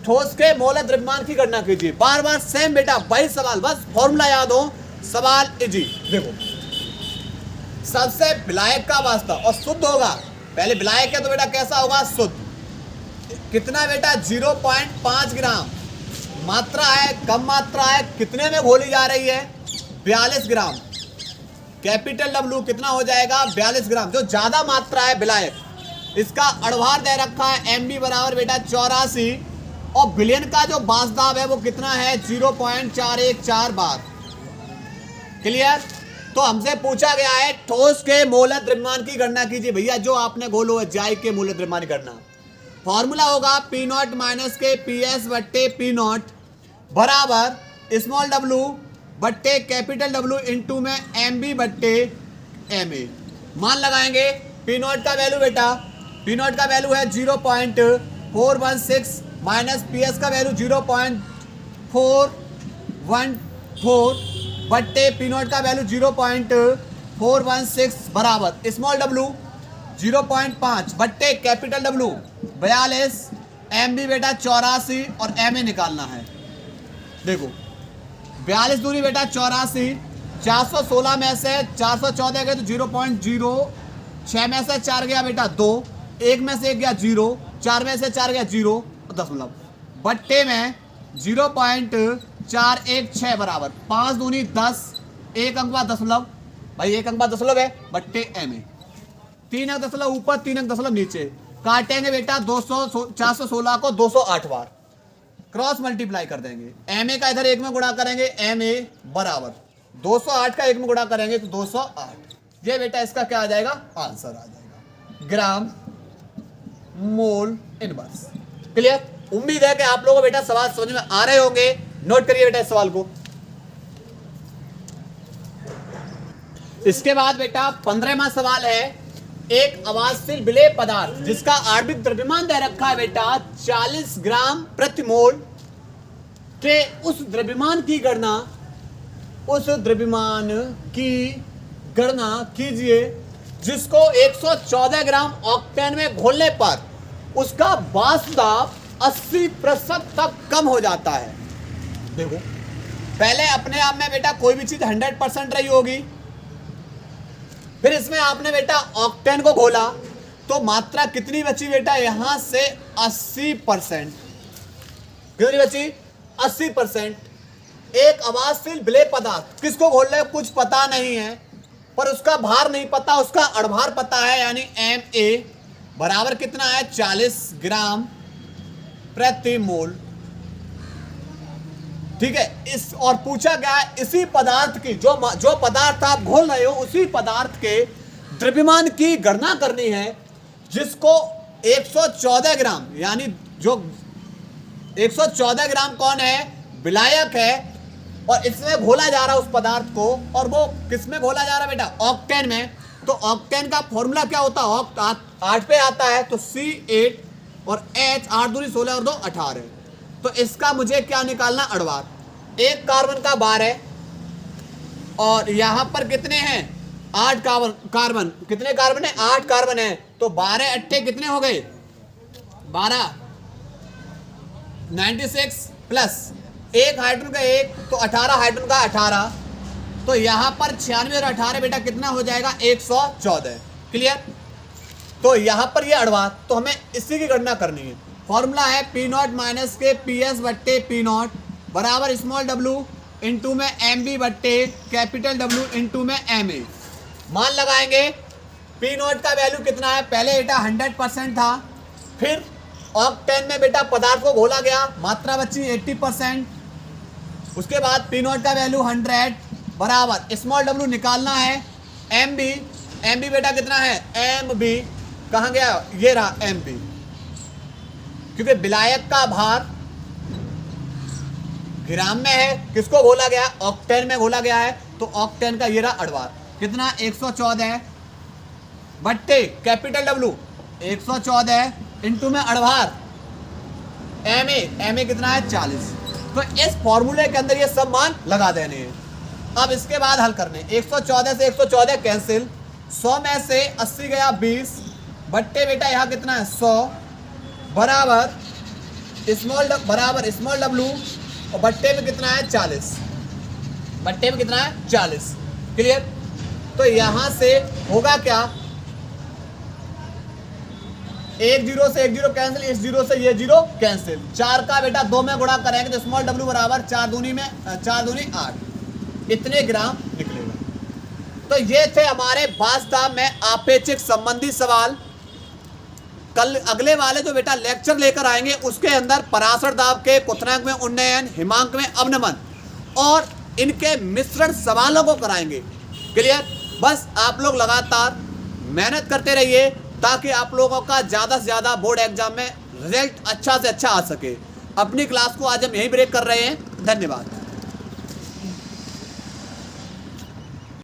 ठोस के मोलक द्रव्यमान की गणना कीजिए। बार बार सेम बेटा वही सवाल, बस फॉर्मूला याद हो, सवाल इजी। देखो, सबसे विलायक का वास्तव और शुद्ध होगा, पहले विलायक है तो बेटा कैसा होगा? शुद्ध। कितना बेटा? 0.5 ग्राम। मात्रा है, कम मात्रा है, कितने में घोली जा रही है? 42 ग्राम। कैपिटल W कितना हो जाएगा? 42 ग्राम। जो ज्यादा मात्रा है विलायक, इसका अड़भार दे रखा है MB बराबर बेटा 84, और विलयन का जो वास्तव है वो कितना है? 0.414 बार। क्लियर? तो हमसे पूछा गया है ठोस के मोलक द्रव्यमान की गणना कीजिए। भैया जो आपने घोलो है जाई के मोलक द्रव्यमान की गणना, फॉर्मूला होगा P0 माइनस के PS बट्टे P0 बराबर स्मॉल w बट्टे कैपिटल W इंटू में MB बट्टे MA। मान लगाएंगे P0 का वैल्यू बेटा, P0 का वैल्यू है 0.416 माइनस PS का वैल्यू 0.414 बट्टे P0 का वैल्यू 0.416 बराबर स्मॉल w 0.5 बट्टे कैपिटल W 42, MB बेटा 84 और MA निकालना है। देखो 42 दूरी बेटा 84, 416 में से 414 गए तो 0.06 में से 4 गया बेटा 2, 1 में से 1 गया 0, 4 में से 4 गया 0 दशमलव बट्टे में 0.416 बराबर 5 दूनी 10, एक अंक बाद दशमलव, भाई एक अंक बाद दशमलव है, बट्टे एम ए, 3 अंक दशमलव ऊपर 3 अंक दशमलव नीचे, काटेंगे बेटा 416 को 208 बार, क्रॉस मल्टीप्लाई कर देंगे, एम ए का इधर एक में गुणा करेंगे, एम ए बराबर 208 का एक में गुणा करेंगे तो 208, ये बेटा इसका क्या आ जाएगा, आंसर आ जाएगा, ग्राम मोल इनवर्स। क्लियर? उम्मीद है कि आप लोगों को बेटा सवाल समझ में आ रहे होंगे। नोट करिए बेटा इस सवाल को। इसके बाद बेटा 15वां सवाल है, एक अवाजशील विलेय पदार्थ जिसका आणविक द्रव्यमान दे रखा है बेटा 40 ग्राम प्रति मोल के उस द्रव्यमान की गणना कीजिए जिसको 114 ग्राम ऑक्टेन में घोलने पर उसका वाष्प दाब 80% तक कम हो जाता है। देखो पहले अपने आप में बेटा कोई भी चीज 100% रही होगी, फिर इसमें आपने बेटा ऑक्टेन को घोला तो मात्रा कितनी बची बेटा, यहां से 80%, कितनी बची 80%। एक अवाजशील विलेय पदार्थ किसको घोल रहे कुछ पता नहीं है, पर उसका भार नहीं पता, उसका अणभार पता है, यानी एम ए बराबर कितना है 40 ग्राम प्रति मोल। ठीक है, इस और पूछा गया है इसी पदार्थ की जो पदार्थ आप घोल रहे हो उसी पदार्थ के द्रव्यमान की गणना करनी है जिसको 114 ग्राम, यानी जो 114 ग्राम कौन है, विलायक है, और इसमें घोला जा रहा है उस पदार्थ को, और वो किस में घोला जा रहा है बेटा, ऑक्टेन में। तो ऑक्टेन का फॉर्मूला क्या होता है, ऑक्ट 8 पे आता है, तो C8 और H 8 दूनी 16 और 2 18। तो इसका मुझे क्या निकालना, अणुभार। एक कार्बन का भार है और यहां पर कितने हैं 8 कार्बन, कितने कार्बन है 8 कार्बन है, तो 12 अट्ठे कितने हो गए 12, 96 प्लस एक हाइड्रोजन का एक, तो 18 हाइड्रोजन का 18, तो यहां पर 96 और 18 बेटा कितना हो जाएगा 114। क्लियर? तो यहां पर ये अणुभार, तो हमें इसी की गणना करनी है। फॉर्मूला है P0 माइनस के PS बट्टे P0 बराबर स्मॉल w इंटू में MB बट्टे कैपिटल W इंटू में MA। मान लगाएंगे P0 का वैल्यू कितना है, पहले बेटा 100% था, फिर ऑक्टेन में बेटा पदार्थ को घोला गया, मात्रा बची 80%, उसके बाद P0 का वैल्यू 100 बराबर स्मॉल w निकालना है, MB बेटा कितना है, MB कहाँ गया, ये रहा MB, क्योंकि विलायक का भार ग्राम में है, किसको घोला गया, ऑक्टेन में घोला गया है, तो ऑक्टेन का ये रहा अणुभार कितना 114 बट्टे कैपिटल W 114 इंटू में अणुभार MA कितना है 40। तो इस फॉर्मूले के अंदर ये सब मान लगा देने हैं। अब इसके बाद हल करने, 114 से 114 कैंसिल, 100 में से 80 गया 20 बट्टे बेटा यहाँ कितना है 100 बराबर स्मॉल w और बट्टे में कितना है 40, बट्टे में कितना है 40। क्लियर? तो यहां से होगा क्या, 1 0 से 1 0 कैंसिल, इस 0 से ये 0 कैंसिल, 4 का बेटा 2 में गुणा करेंगे तो स्मॉल w बराबर 4 दूनी 8, इतने ग्राम निकलेगा। तो ये थे हमारे वास्तव में आपेक्षिक संबंधी सवाल। कल अगले वाले जो बेटा लेक्चर लेकर आएंगे उसके अंदर पराशर दाब के क्वथनांक में उन्नयन, हिमांक में अवनमन और इनके मिश्रण सवालों को कराएंगे। क्लियर? बस आप लोग लगातार मेहनत करते रहिए ताकि आप लोगों का ज़्यादा से ज़्यादा बोर्ड एग्जाम में रिजल्ट अच्छा से अच्छा आ सके। अपनी क्लास को आज हम यहीं ब्रेक कर रहे हैं। धन्यवाद।